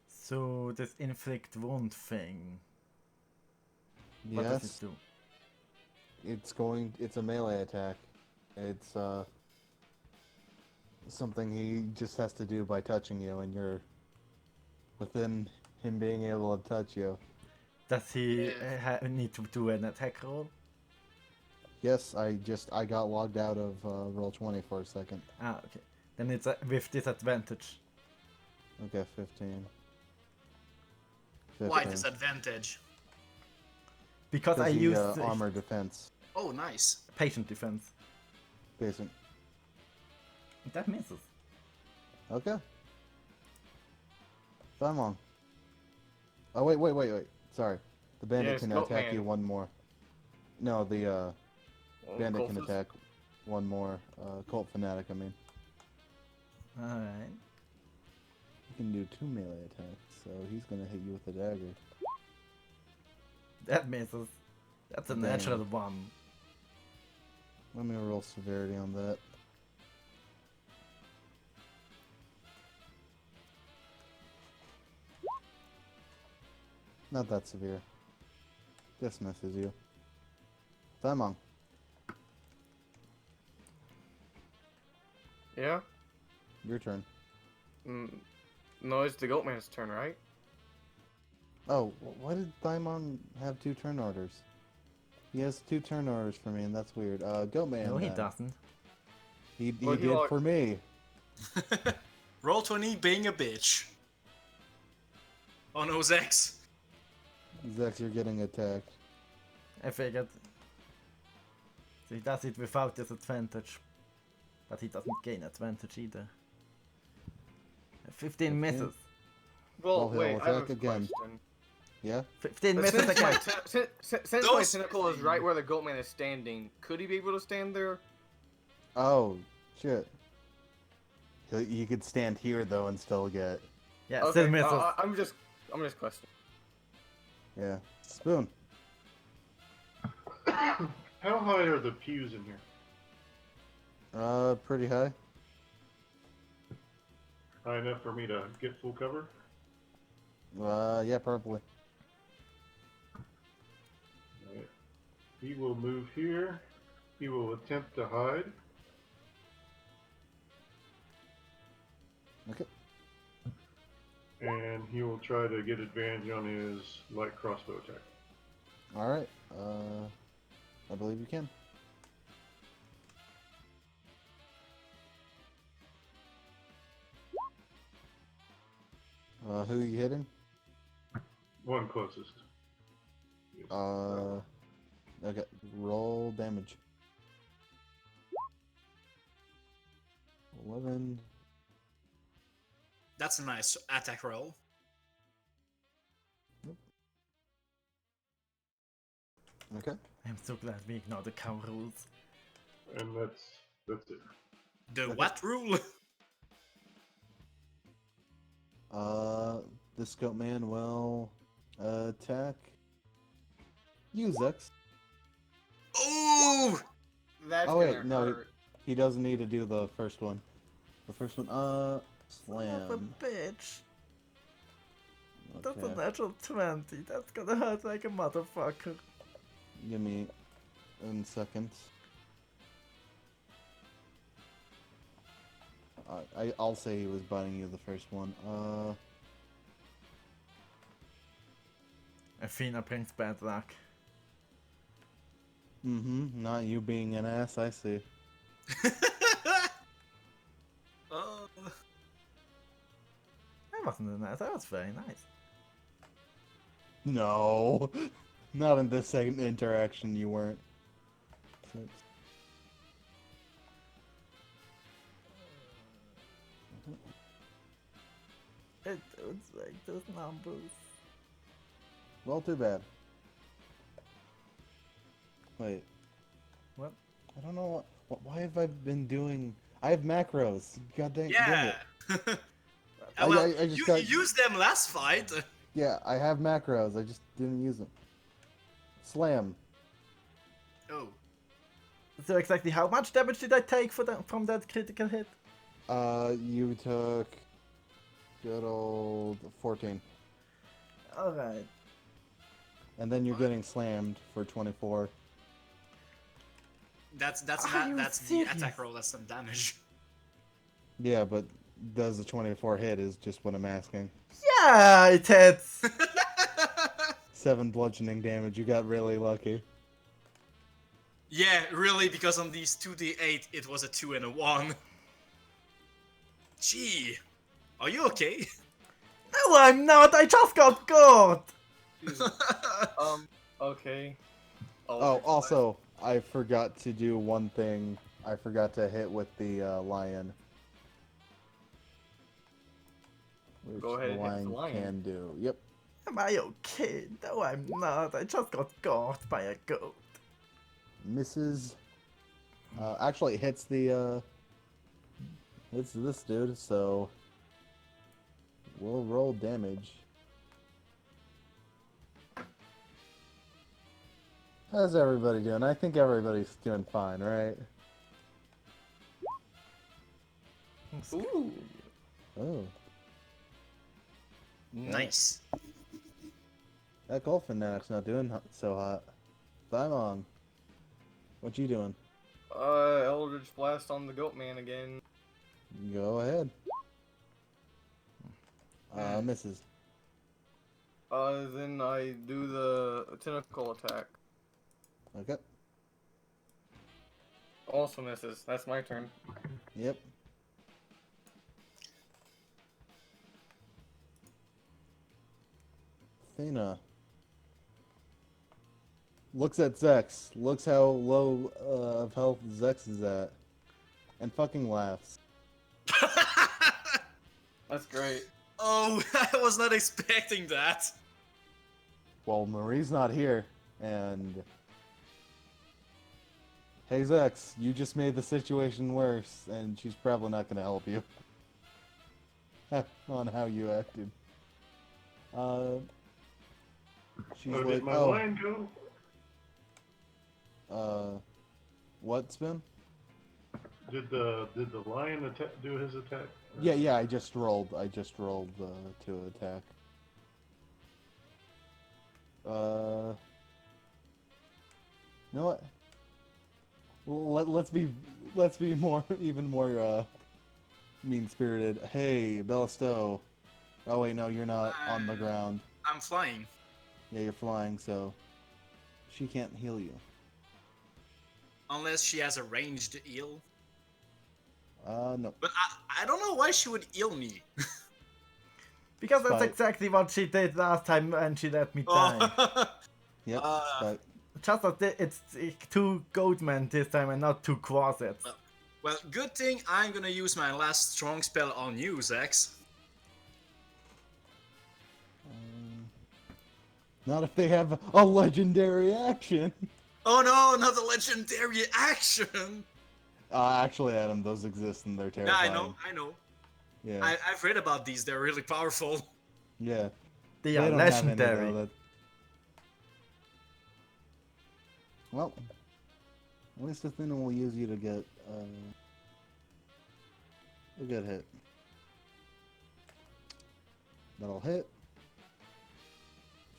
So this inflict wound thing. What does it Yes. do? It's a melee attack. It's something he just has to do by touching you, and you're within him being able to touch you. Does he Yeah. need to do an attack roll? Yes, I got logged out of roll 20 for a second. Ah, okay. Then it's with disadvantage. Okay, 15. Why 15. disadvantage? Because I Because he used armor defense. Oh, nice. patient defense. Decent. That misses. Okay. Simon. Oh wait. Sorry. The bandit Yes, can Goat attack you Man. one more. No, the Oh, bandit can Cultist? attack one more. Cult fanatic, I mean. Alright. He can do 2 melee attacks, so he's gonna hit you with a dagger. That misses. That's a Damn. natural one. Let me roll severity on that. Not that severe. This misses you. Simon. Yeah? Your turn. No, it's the Goatman's turn, right? Oh, why did Thymon have 2 turn orders? He has 2 turn orders for me, and that's weird. Goatman. No, he then. doesn't. He Well, he did lost- for me. Roll 20 being a bitch. Oh no, Zex. Zex, you're getting attacked. I figured. So he does it without disadvantage. But he doesn't gain advantage either. 15 misses. Well, Well, he'll wait, I have attack a again. question. Yeah? 15 misses Since my, again. since my Those- tentacle is right where the Goatman is standing, could he be able to stand there? Oh, shit. You could stand here, though, and still get... Yeah, Okay, still misses. I'm just questioning. Yeah. Spoon. How high are the pews in here? Pretty high. High enough for me to get full cover? Yeah, probably. Alright. He will move here. He will attempt to hide. Okay. And he will try to get advantage on his light crossbow attack. Alright. I believe you can. Who are you hitting? One closest. Yes. Okay. Roll damage. 11. That's a nice attack roll. Okay. I'm so glad we ignore the cow rules. And that's it. The Okay. what rule? The scout man will attack you, Zex. Ooh! That's Oh, wait, gonna no, hurt. He doesn't need to do the first one. The first one, Son of slam. a bitch. That's a Okay. natural 20. That's gonna hurt like a motherfucker. Give me in seconds. I'll say he was biting you the first one. Athena brings bad luck. Not you being an ass, I see. Oh. That wasn't nice. That was very nice. No, not in this second interaction. You weren't. Six. It was like those numbers. Well, too bad. Wait. What? I don't know why have I been doing? I have macros. God dang, dang Yeah. it. Well, I just you got- used them last fight. Yeah, I have macros. I just didn't use them. Slam. Oh. So exactly how much damage did I take from that critical hit? You took good old 14. Alright. And then you're getting slammed for 24. That's Are you that's the serious? attack roll. That's some damage. Yeah, but does the 24 hit is just what I'm asking. Yeah, it hits. 7 bludgeoning damage. You got really lucky. Yeah, really, because on these 2d8, it was a 2 and a 1. Gee, are you okay? No, I'm not. I just got caught. Jesus. Okay. Oh, also, I forgot to do one thing. I forgot to hit with the lion. Which Go ahead the and hit the lion lion. can do. Yep. Am I okay? No, I'm not. I just got caught by a goat. Misses. Actually, it hits the hits this dude. So we'll roll damage. How's everybody doing? I think everybody's doing fine, right? Ooh. Oh, Nice. that golfing net's not doing so hot. Thymong, what you doing? Eldritch Blast on the goat man again. Go ahead. Misses. Then I do the tentacle attack. Okay. Also misses. That's my turn. Yep. Athena looks at Zex, looks how low of health Zex is at, and fucking laughs. That's great. Oh, I was not expecting that. Well, Marie's not here, and hey Zex, you just made the situation worse, and she's probably not gonna help you on how you acted. She's Oh, like, did my line go? What, Spin? Did the lion do his attack? Yeah, I just rolled to attack. You know what? Well, let's be more even more mean-spirited. Hey, Bellisto. Oh wait, no, you're not on the ground. I'm flying. Yeah, you're flying, so she can't heal you. Unless she has a ranged heal. No. But I don't know why she would heal me. Because that's Spite. exactly what she did last time when she let me die. Oh. Yep. Spite. Just that it's 2 goatmen this time and not 2 quasits. Well, good thing I'm gonna use my last strong spell on you, Zex. Not if they have a legendary action. Oh no, not the legendary action! Actually, Adam, those exist and they're Yeah, terrifying. I know. Yeah. I've read about these, they're really powerful. Yeah. They They are don't have any, legendary. though, that... Well, at least Athena will use you to get a good hit. That'll hit.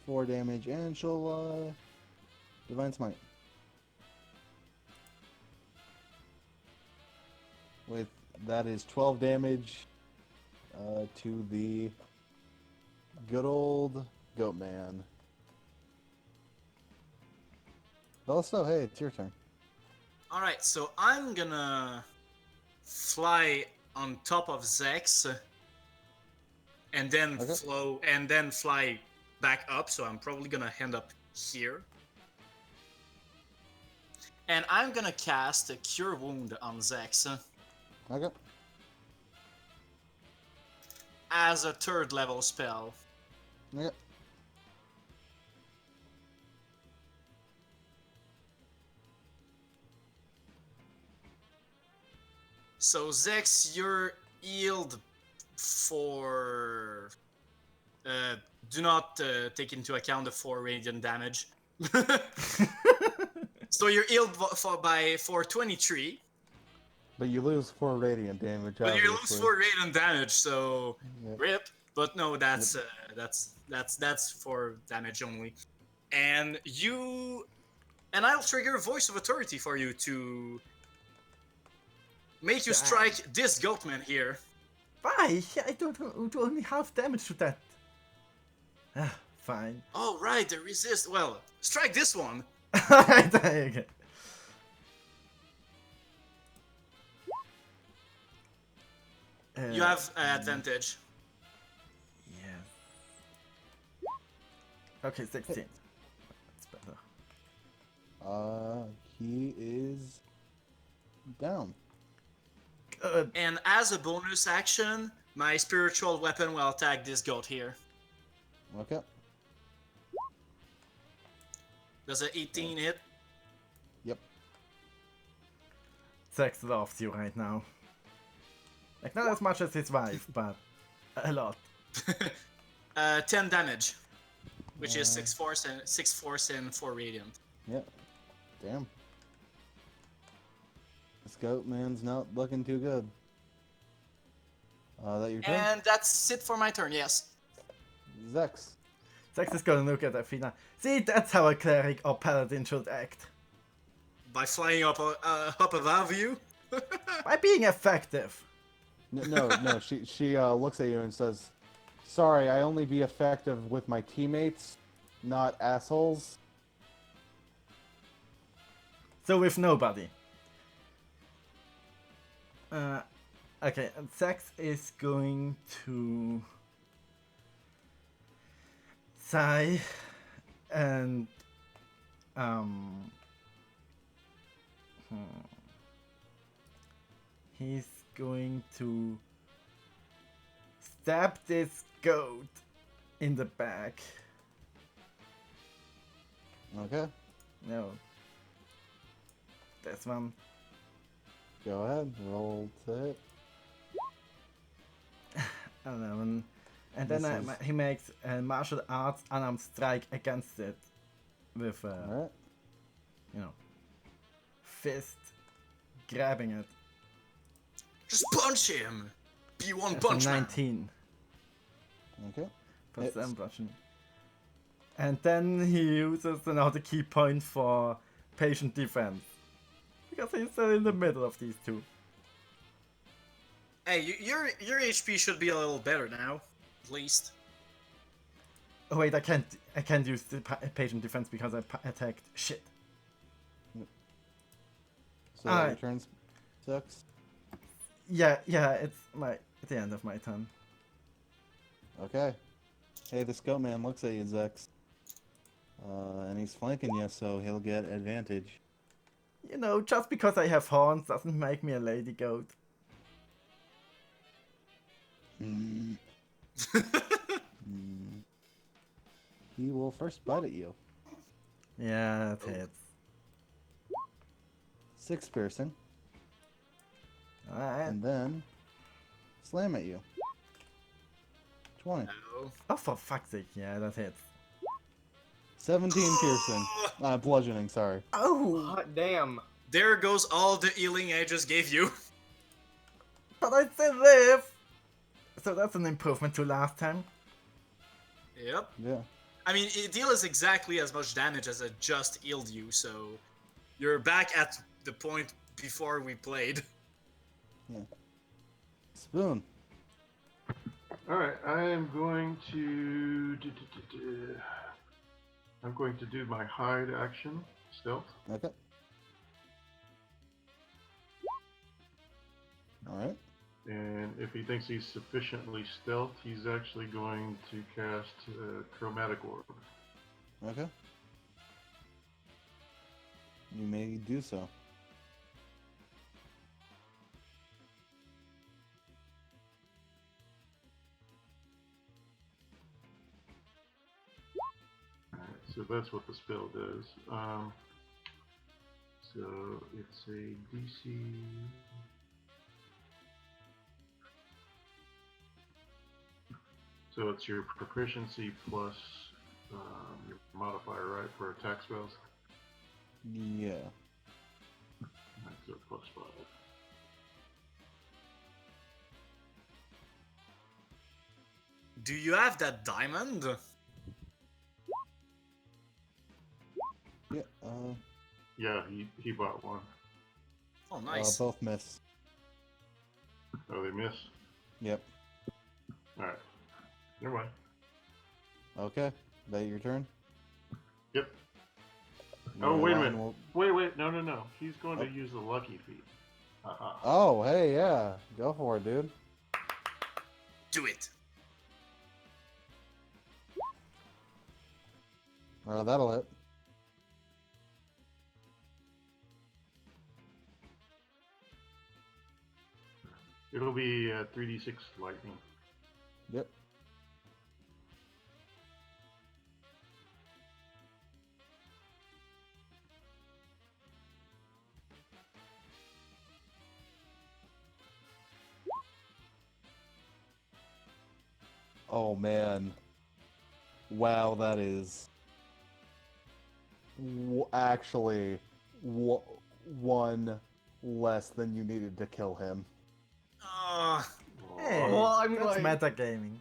4 damage, and she'll Divine Smite. With that is 12 damage to the good old goat man. Also, hey, it's your turn. Alright, so I'm gonna fly on top of Zex and then Okay. fly back up, so I'm probably gonna end up here. And I'm gonna cast a Cure Wound on Zex Okay. as a 3rd level spell. Okay. So Zex, you're healed for Do not take into account the 4 radiant damage. So you're healed for 23, But you lose 4 radiant damage, but you lose obviously. 4 radiant damage, so Yep. rip. But no, that's for damage only. And I'll trigger Voice of Authority for you to make you strike this goatman here. Why? I don't do only half damage to that. Ah, fine. Oh right, the resist. Well, strike this one. Okay. You have advantage. Yeah. Okay, 16. That's better. He is down. Good. And as a bonus action, my spiritual weapon will attack this goat here. Okay. Does a 18 hit? Yep. Sex loves you right now. Like, not as much as his wife, but a lot. 10 damage, which is 6 force and 4 radiant. Yep. Damn. This goat man's not looking too good. That your turn? And that's it for my turn. Yes. Zex. Sex is gonna look at Athena. See, that's how a cleric or paladin should act. By flying up above you. By being effective. No. She looks at you and says, "Sorry, I only be effective with my teammates, not assholes." So with nobody. Okay, and Sex is going to sigh and he's going to stab this goat in the back. Okay. No. This one. Go ahead. Roll to hit. 11. And then Misses. he makes a martial arts unarmed strike against it with Alright. fist grabbing it. Just punch him. P1 That's a punch man. 19 Okay. for Hits. some bludgeoning. And then he uses another key point for patient defense. Because he's still in the middle of these two. Hey, your HP should be a little better now, at least. Oh wait, I can't use the patient defense because I attacked shit. So Alright. your turn sucks. Yeah, it's the end of my turn. Okay. Hey, this goat man looks at you, Zex. And he's flanking you, so he'll get advantage. You know, just because I have horns doesn't make me a lady goat. Mm. He will first bite at you. Yeah, that hits. 6 piercing, Alright. and then slam at you. 20. No. Oh, for fuck's sake, yeah, that hits. 17 piercing. Bludgeoning, sorry. Oh! Hot damn. There goes all the healing I just gave you. But I still live! So that's an improvement to last time. Yep. Yeah. I mean, it deals exactly as much damage as it just healed you, so you're back at the point before we played. Spoon. Alright, I am going to... I'm going to do my hide action, stealth. Okay. Alright. And if he thinks he's sufficiently stealth, he's actually going to cast Chromatic Orb. Okay. You may do so. Alright, so that's what the spell does. So it's a DC... So it's your proficiency plus your modifier, right, for attack spells? Yeah. Right, so plus 5. Do you have that diamond? Yeah. Yeah, he bought one. Oh, nice. Both miss. Oh, they miss? Yep. Alright. Never mind. Okay. That your turn? Yep. Your Oh, wait a lion minute. will- Wait, no. He's going Oh. to use the lucky feat. Haha. Oh, hey, yeah. Go for it, dude. Do it. That'll hit. It'll be 3d6 lightning. Yep. Oh, man. Wow, that is... actually, one less than you needed to kill him. Hey, Well, I'm that's like- metagaming.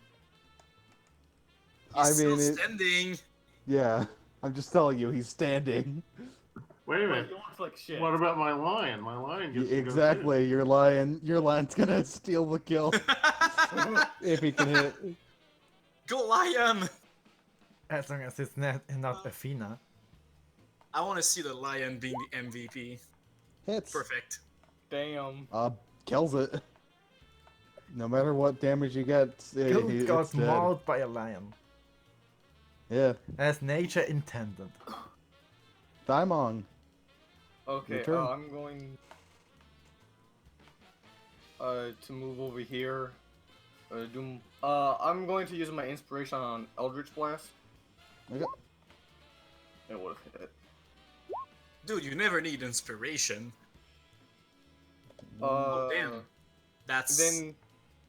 He's I still mean, standing. yeah. I'm just telling you, he's standing. Wait a But minute. he looks like shit. What about my lion? My lion gets to go Exactly. Your lion's gonna steal the kill if he can hit. Go lion! As long as it's not Athena. I want to see the lion being the MVP. Hits. Perfect. Damn. Kills it. No matter what damage you get, Goat got it's dead. mauled by a lion. Yeah. As nature intended. Daimon. Okay, Your turn. I'm going to move over here. I'm going to use my inspiration on Eldritch Blast. Okay. It would have hit. Dude, you never need inspiration. Uh, Oh, damn. That's... Then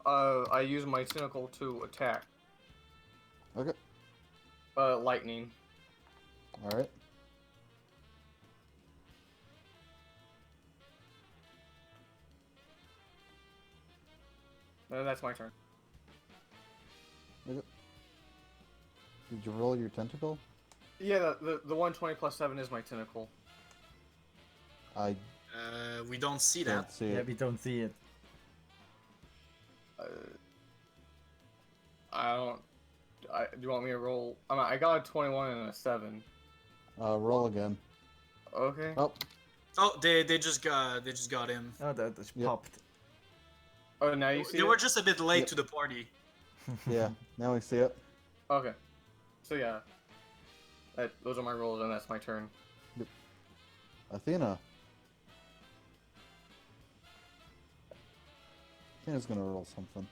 I use my Cynical to attack. Okay. Lightning. All right. That's my turn. Did you roll your tentacle? Yeah, the 120 plus 7 is my Tentacle. I we don't see don't that. see Yeah, it. we don't see it. I don't. Do you want me to roll? I got a 21 and a 7. Roll again. Okay. Oh, Oh, they just got in. Oh, that just Yep. popped. Oh, now you see They it? were just a bit late Yep. to the party. yeah. Now we see it. Okay. So yeah. Those are my rolls, and that's my turn. Athena. Athena's gonna roll something.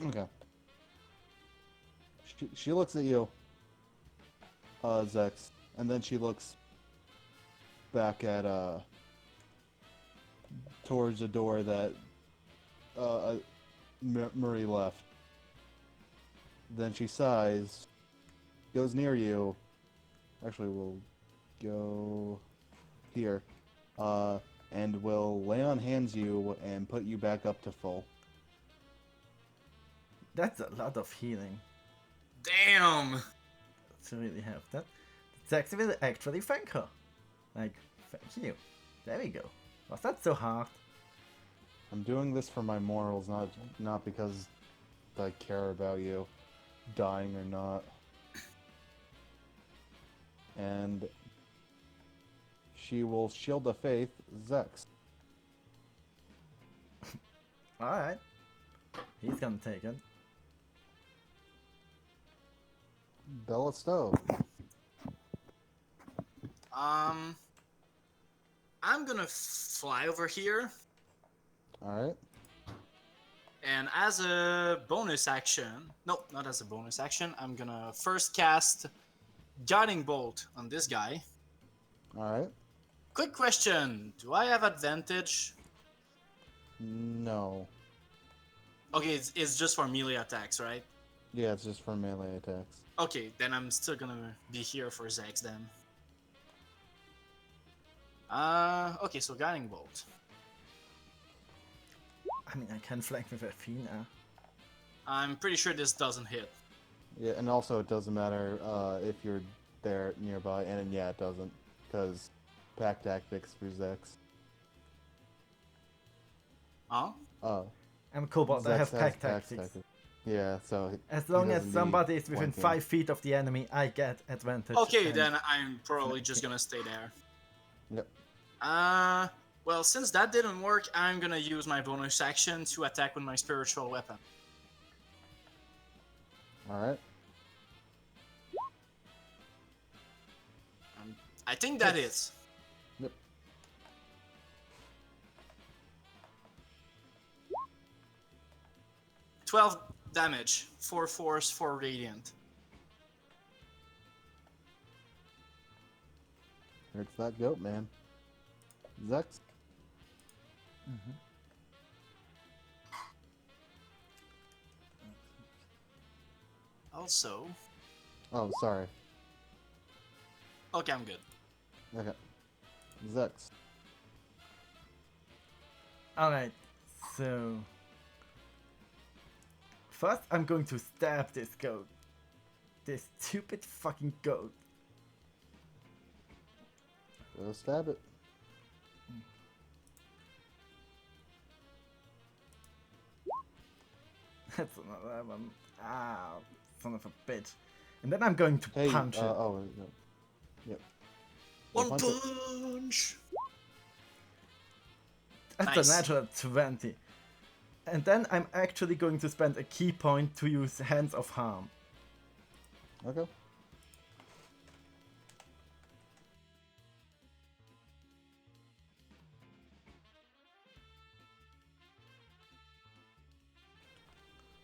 Okay. She looks at you, Zex, and then she looks back at towards the door that Murray left. Then she sighs, goes near you. Actually, we'll go here, and will lay on hands you and put you back up to full. That's a lot of healing Damn! to really have that. Zax will actually thank her. Like, thank you. There we go. Was that so hard? I'm doing this for my morals, not because I care about you dying or not. And she will shield of faith Zex. Alright. He's gonna take it. Bella Stove. I'm gonna fly over here. Alright. And as a bonus action, no, not as a bonus action, I'm gonna first cast Guiding Bolt on this guy. Alright. Quick question, do I have advantage? No. Okay, it's just for melee attacks, right? Yeah, it's just for melee attacks. Okay, then I'm still gonna be here for Zex then. Okay, so Guiding Bolt. I mean, I can flank with Athena. I'm pretty sure this doesn't hit. Yeah, and also it doesn't matter if you're there nearby, and yeah, it doesn't, because pack tactics for Zex. Huh? I'm Cobalt, I Zex have has pack tactics. Yeah, so As he long as doesn't need somebody is within flanking. 5 feet of the enemy, I get advantage. Okay, and- then I'm probably just gonna stay there. Yep. Well, since that didn't work, I'm gonna use my bonus action to attack with my spiritual weapon. Alright. I think that Yes. is. Yep. $12 damage, 4 force, 4 radiant. It's that goat, man. Zex? Mhm. Also, Oh, sorry. okay, I'm good. Okay. Zex. Alright, so... First, I'm going to stab this goat. This stupid fucking goat. Go stab it. That's another one. Ah, son of a bitch. And then I'm going to Hey, punch it. oh, no. Yep. One punch it. punch! That's nice. a natural 20. And then I'm actually going to spend a key point to use Hands of Harm. Okay.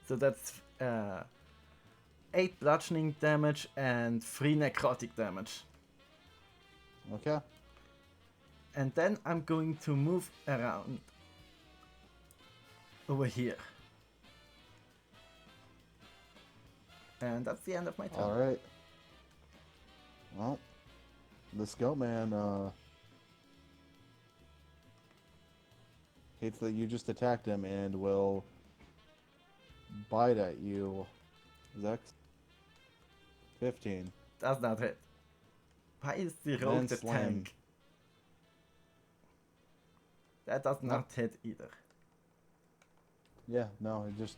So that's 8 bludgeoning damage and 3 necrotic damage. Okay. And then I'm going to move around over here. And that's the end of my turn. Alright. Well, this goat man, hates that you just attacked him and will bite at you. Zex? 15. Does not hit. Why is the Then rogue the slam. tank? That does not hit either. Yeah, no, it just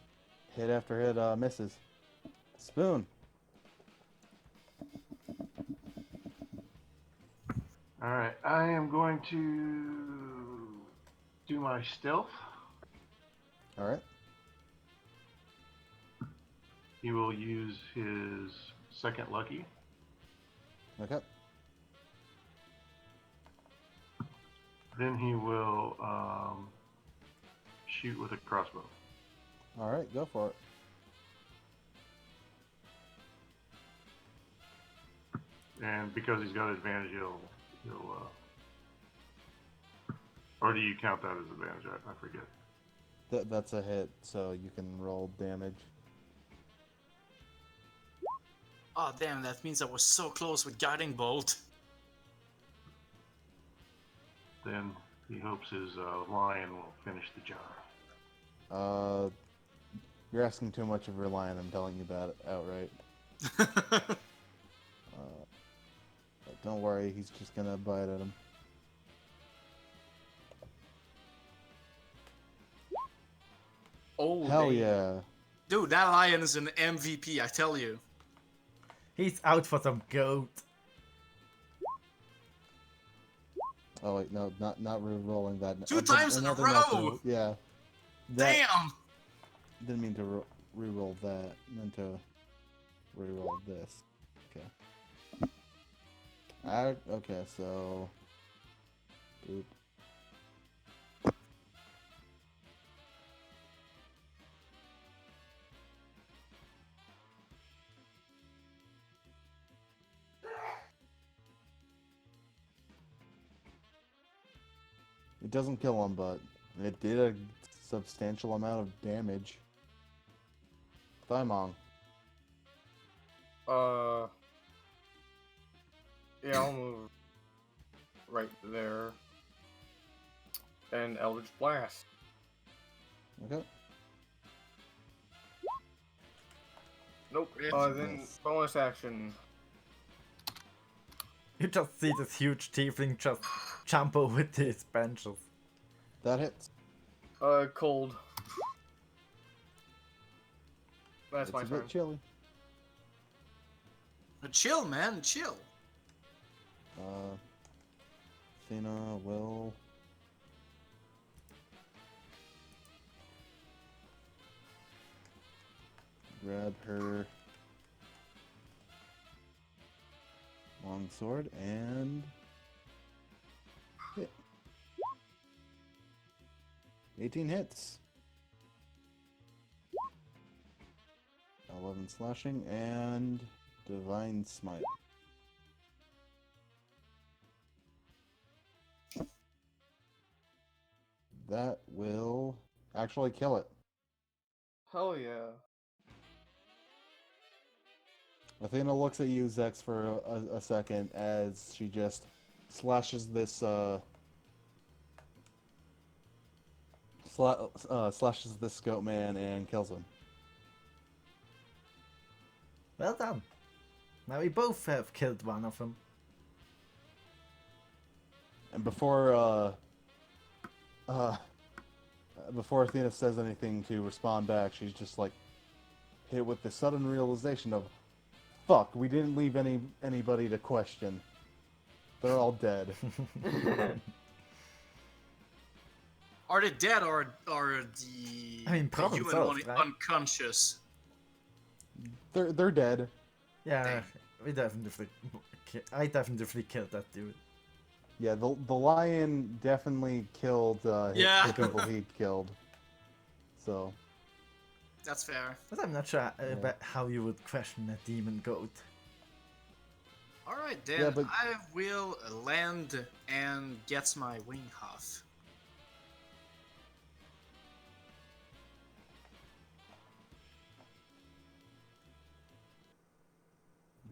hit after hit misses. Spoon. Alright, I am going to do my stealth. Alright. He will use his second lucky. Okay. Then he will shoot with a crossbow. Alright, go for it. And because he's got advantage, he'll or do you count that as advantage? I forget. That's a hit, so you can roll damage. Oh damn, that means I was so close with Guiding Bolt. Then he hopes his lion will finish the job. You're asking too much of your lion, I'm telling you that outright. But don't worry, he's just gonna bite at him. Oh, Hell damn. yeah. Dude, that lion is an MVP, I tell you. He's out for some goat. Oh wait, no, not re-rolling that. Two times in a another row! natural- yeah. That, Damn! Didn't mean to re-roll that. Meant to re-roll this. Okay. Okay, so... Boop. It doesn't kill him, but it did a substantial amount of damage. Thymong. Yeah, I'll move right there. And Eldritch Blast. Okay. Nope. Yes. Then Yes. bonus action. You just see this huge tiefling just jump over these benches. That hits. Cold. That's It's my a turn. bit chilly. Chill, man, chill. Athena will... grab her longsword and hit. 18 hits. 11 slashing and divine smite. That will actually kill it. Hell yeah. Athena looks at you, Zex, for a second as she just slashes this slashes this goat man and kills him. Well done. Now we both have killed one of them. And before Athena says anything to respond back, she's just like hit with the sudden realization of, fuck, we didn't leave anybody to question. They're all dead. Are they dead or are the, I mean, the problem human solved, one right? unconscious? They're dead. Yeah, we definitely. I definitely killed that dude. Yeah, the lion definitely killed Yeah. the people he killed. So That's fair. But I'm not sure Yeah. about how you would question a demon goat. Alright then, Yeah, but- I will land and get my wing half.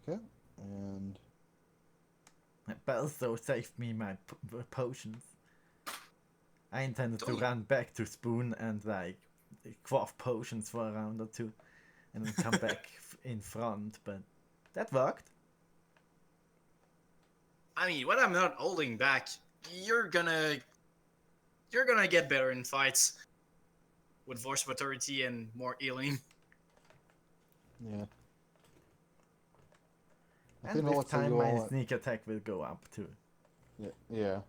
okay, and Belso saved me my potions. I intended to Don't- run back to Spoon and like quaff potions for a round or two, and then come back in front. But that worked. I mean, when I'm not holding back, you're gonna get better in fights with voice of authority and more healing. yeah. And Athena with looks at time, you my all. sneak attack will go up too. Yeah.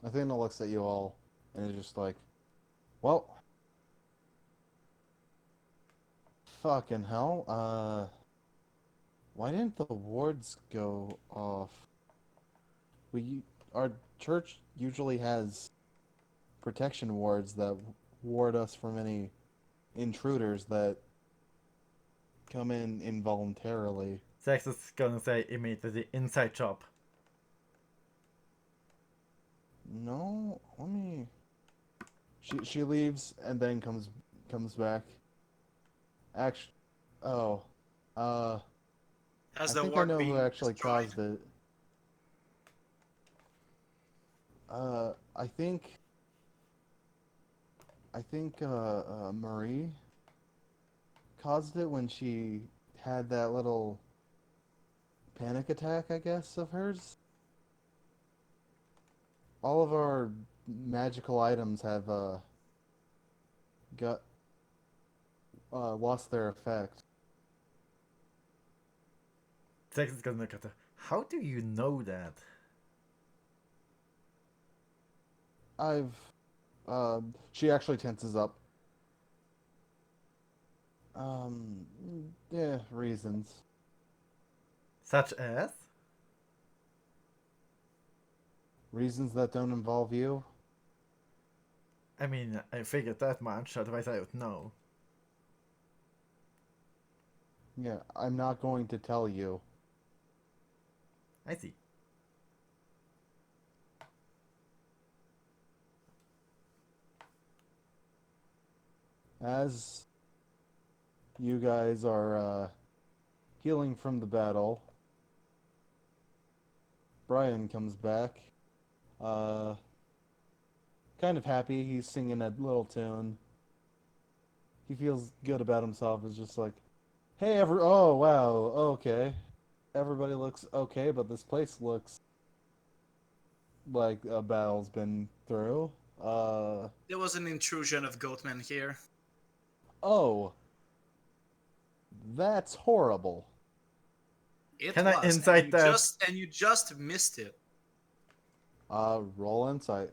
Athena looks at you all and is just like, well, fucking hell. Why didn't the wards go off? Our church usually has protection wards that ward us from any intruders that come in involuntarily. Sex is gonna say immediately inside job. No, let me. She leaves and then comes back. Actually, oh, As I the think I ward know who being actually destroyed. caused it. I think Marie caused it when she had that little panic attack, I guess, of hers. All of our magical items have got lost their effect. Sex is gonna look at her. How do you know that? I've she actually tenses up. Yeah, reasons. Such as? Reasons that don't involve you. I mean, I figured that much, otherwise I would know. Yeah, I'm not going to tell you. I see. As you guys are healing from the battle, Brian comes back, uh, kind of happy. He's singing a little tune. He feels good about himself. It's just like, hey, oh wow, okay, everybody looks okay, but this place looks like a battle's been through. There was an intrusion of goatmen here. Oh, that's horrible. It Can I was, insight that? and you just missed it. Roll insight.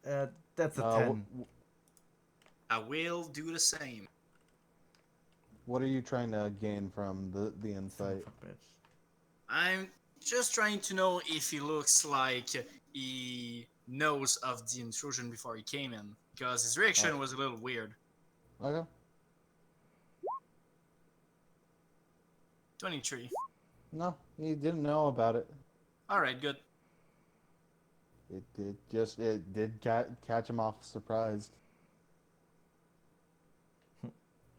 That's a Uh, 10. I will do the same. what are you trying to gain from the Son insight? of a bitch. I'm just trying to know if he looks like he knows of the intrusion before he came in, because his reaction was a little weird. Okay. 23. No, he didn't know about it. Alright, good. It did catch him off surprised.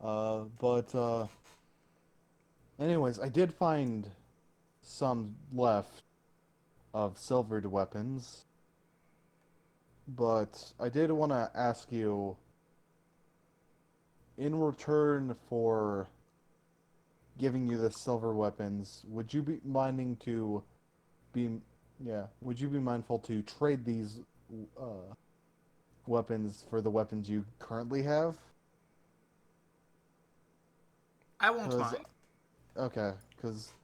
But anyways, I did find some left of silvered weapons, but I did want to ask you, in return for giving you the silver weapons, would you be minding to be, yeah, would you be mindful to trade these uh, weapons for the weapons you currently have? I won't 'Cause, mind. okay, because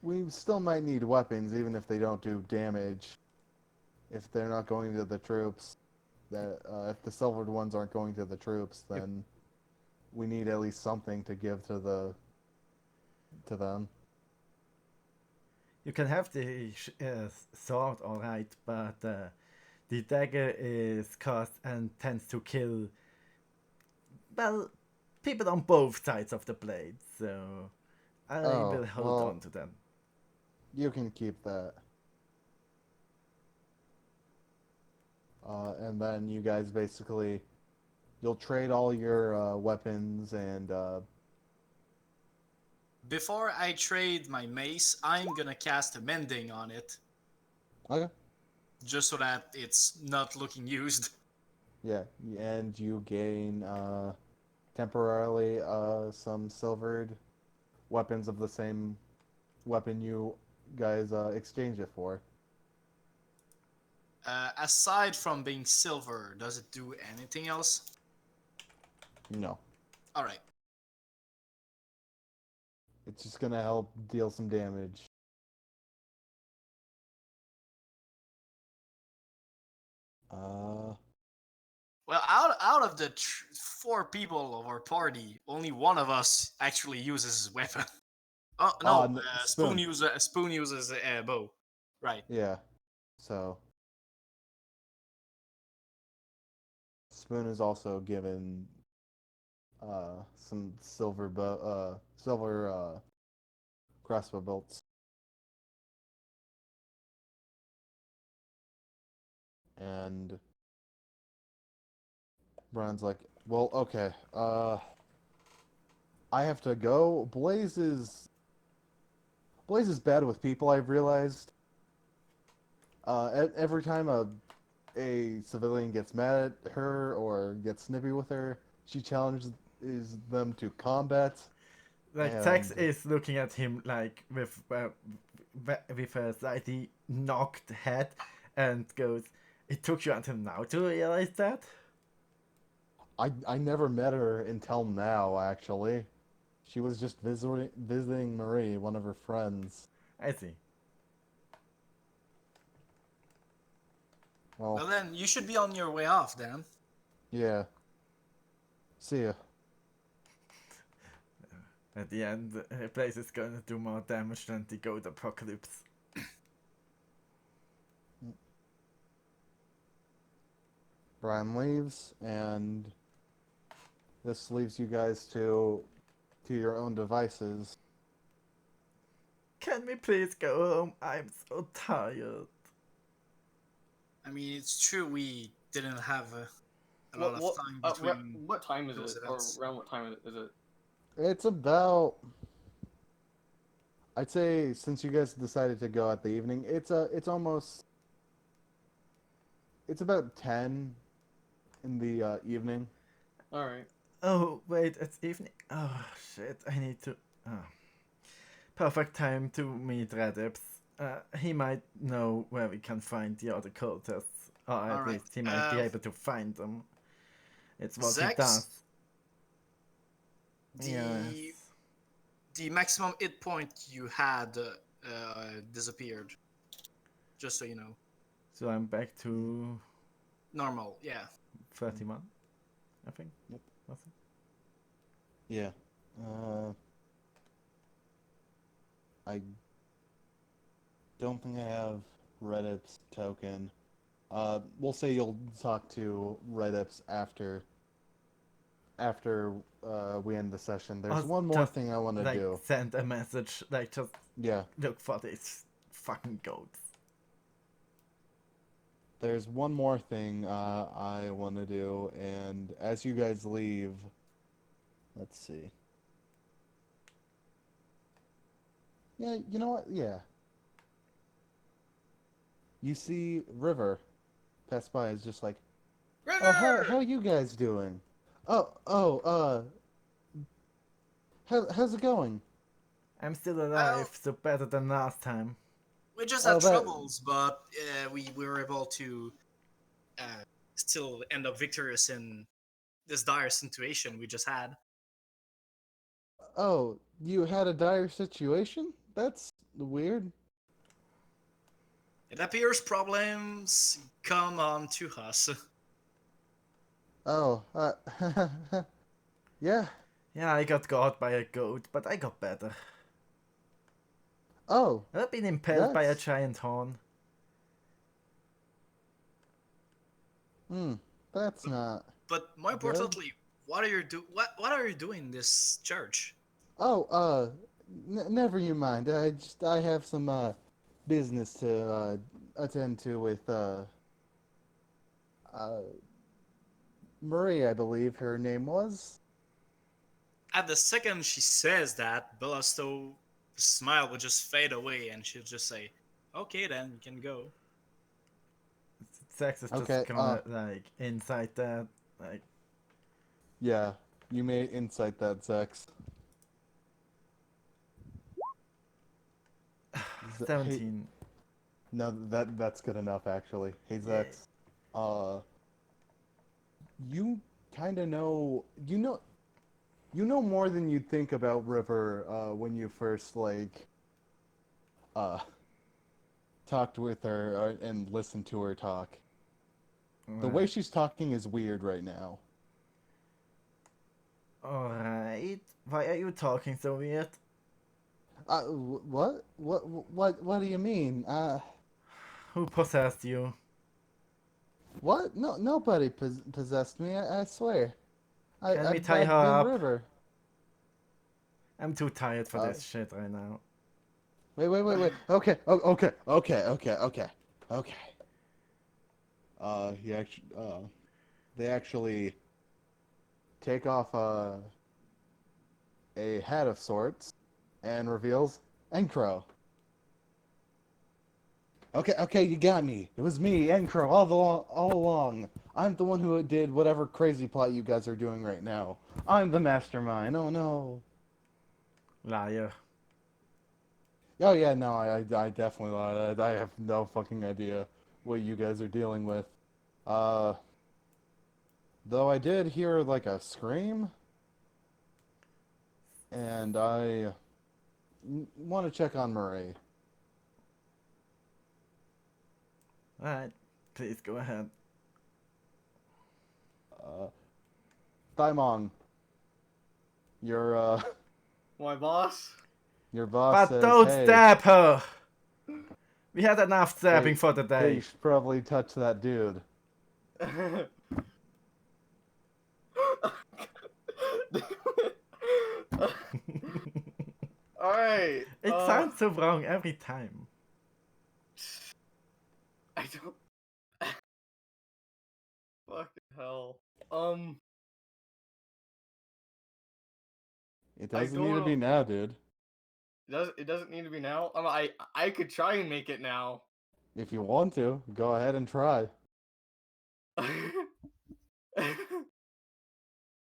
we still might need weapons even if they don't do damage. If they're not going to the troops, that if the silvered ones aren't going to the troops, then we need at least something to give to them. You can have the sword, alright, but the dagger is cursed and tends to kill, well, people on both sides of the blade, so I Oh, will hold well, on to them. you can keep that. And then you guys basically, you'll trade all your weapons and Before I trade my mace, I'm gonna cast a mending on it, okay, just so that it's not looking used. yeah, and you gain temporarily some silvered weapons of the same weapon you guys exchange it for. Aside from being silver, does it do anything else? No, Alright. it's just gonna help deal some damage. Uh, Well, out of the 4 people of our party, only one of us actually uses his weapon. Oh no, Spoon. Spoon uses a bow. Right. Yeah, so Spoon is also given some silver crossbow bolts, and Brian's like, well, okay, I have to go. Blaze is bad with people. I've realized. Every time a civilian gets mad at her or gets snippy with her, she challenges them to combat. Like, Tex And is looking at him like with a slightly knocked head and goes, "It took you until now to realize that?" I never met her until now. Actually, she was just visiting Marie, one of her friends. I see. Well, Well then, you should be on your way off then. yeah. See ya. At the end, Blaze is gonna do more damage than the Goat Apocalypse. Brian leaves, and this leaves you guys to your own devices. Can we we please go home? I'm so tired. I mean, it's true we didn't have a lot of time between what time is those it? Or events. around what time is it? It's about. I'd say since you guys decided to go at the evening, it's almost. It's about 10 in the evening. Alright. Oh, wait, it's evening. Oh, shit, I need to. Oh. Perfect time to meet Redips. He might know where we can find the other cultists, or at Alright, least he might be able to find them. It's what he Zex, does. the Yes. the maximum hit point you had disappeared. Just so you know. So I'm back to Normal, yeah. 31, I think. Yep. Was it? Yeah. I don't think I have Reddit's token. We'll say you'll talk to Reddit's after we end the session. There's Or one more just, thing I want to like, do. send a message, like, just Yeah. look for these fucking goats. There's one more thing I want to do, and as you guys leave, let's see. Yeah, you know what? Yeah. You see River pass by is just like, River! oh, how you guys doing? How's it going? I'm still alive, so better than last time. We just Oh, had that- troubles, but we were able to still end up victorious in this dire situation we just had. Oh, you had a dire situation? That's weird. It appears problems come on to us. Oh, yeah. Yeah, I got caught by a goat, but I got better. Oh, I've been impaled by a That's- giant horn. that's not. But more Good. importantly, what are you doing in this church? Oh, never you mind. I have some business to attend to with Marie, I believe her name was. At the second she says that, Bellasto's smile would just fade away and she'll just say, okay then, you can go. Sex is just Okay, gonna, like, inside that, like, Yeah, you may incite that, Zex. Hey, 17. no, that's good enough actually. Hey, Yeah. Zex. You kind of know. You know more than you'd think about River. When you first uh, talked with her and listened to her talk. The way she's talking is weird right now. Alright. Why are you talking so weird? What? What do you mean? Who possessed you? What? No, nobody possessed me. I swear. Can we tie I've her been up? River. I'm too tired for Uh, this shit right now. Wait. Okay. Okay. They actually take off a hat of sorts and reveals Encro. Okay, you got me. It was me, Encro, all along. I'm the one who did whatever crazy plot you guys are doing right now. I'm the mastermind. Oh no. Liar. Oh yeah, no, I definitely lied. I have no fucking idea what you guys are dealing with. Uh, though I did hear like a scream, and I want to check on Murray. Alright. Please go ahead. Daimon, your My boss? your boss But says, don't hey, stab her! We had enough stabbing hey, for the hey, you day. should probably touch that dude. Alright. It sounds so wrong every time. I don't. Fucking hell. It I doesn't don't need to be know. now, dude. It doesn't need to be now. I could try and make it now. If you want to, go ahead and try.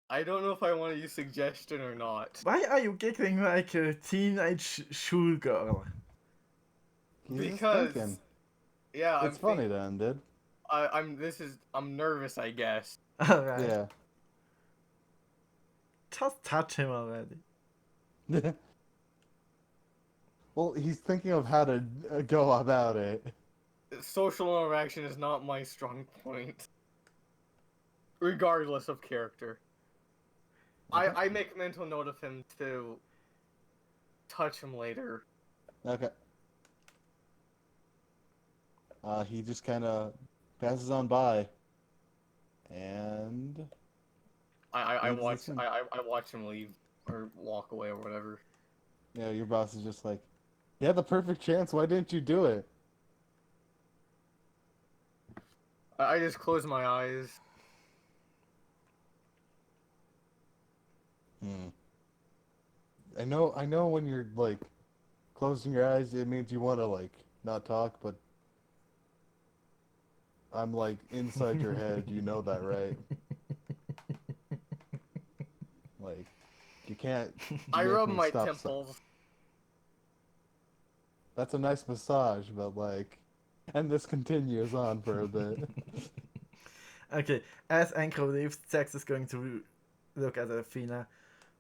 I don't know if I want to use suggestion or not. Why are you giggling like a teenage schoolgirl? He's just Because thinking. yeah, It's funny then, dude. I'm nervous, I guess. Alright. Yeah. Just touch him already. Well, he's thinking of how to go about it. Social interaction is not my strong point. Regardless of character. Okay. I make mental note of him to touch him later. Okay. He just kind of passes on by, and I ends watch the scene. I watch him leave or walk away or whatever. Yeah, your boss is just like, "You had the perfect chance. Why didn't you do it?" I just close my eyes. Hmm. I know when you're like closing your eyes, it means you want to like not talk, but I'm like inside your head. You know that, right? Like, you can't I make rub me my stop. temples. That's a nice massage, but like, and this continues on for a bit. Okay, as Anko leaves, Zax is going to look at Athena.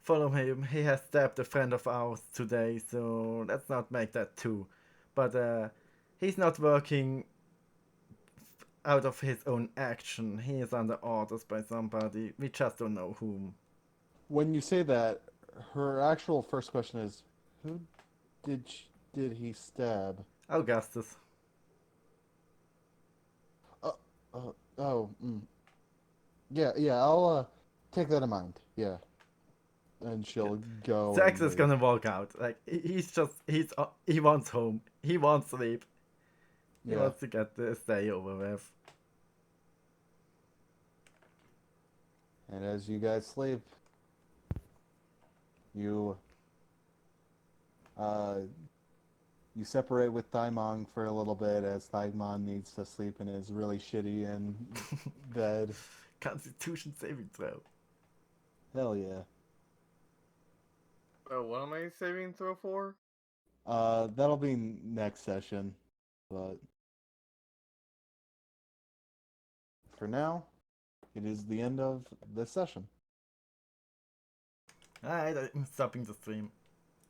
Follow him. He has stabbed a friend of ours today, so let's not make that two. But he's not working out of his own action. He is under orders by somebody. We just don't know whom. When you say that, her actual first question is, "Who did he stab?" Augustus. Oh, yeah, yeah. I'll take that in mind. Yeah, and she'll go Zax and is leave. gonna walk out. Like he wants home. He wants sleep. He Yeah, wants to get this day over with. and as you guys sleep, you uh you separate with Thaimong for a little bit as Thaimong needs to sleep in his really shitty in bed. Constitution saving throw. Hell yeah. What am I saving throw for? That'll be next session, but for now, it is the end of this session. Alright, I'm stopping the stream.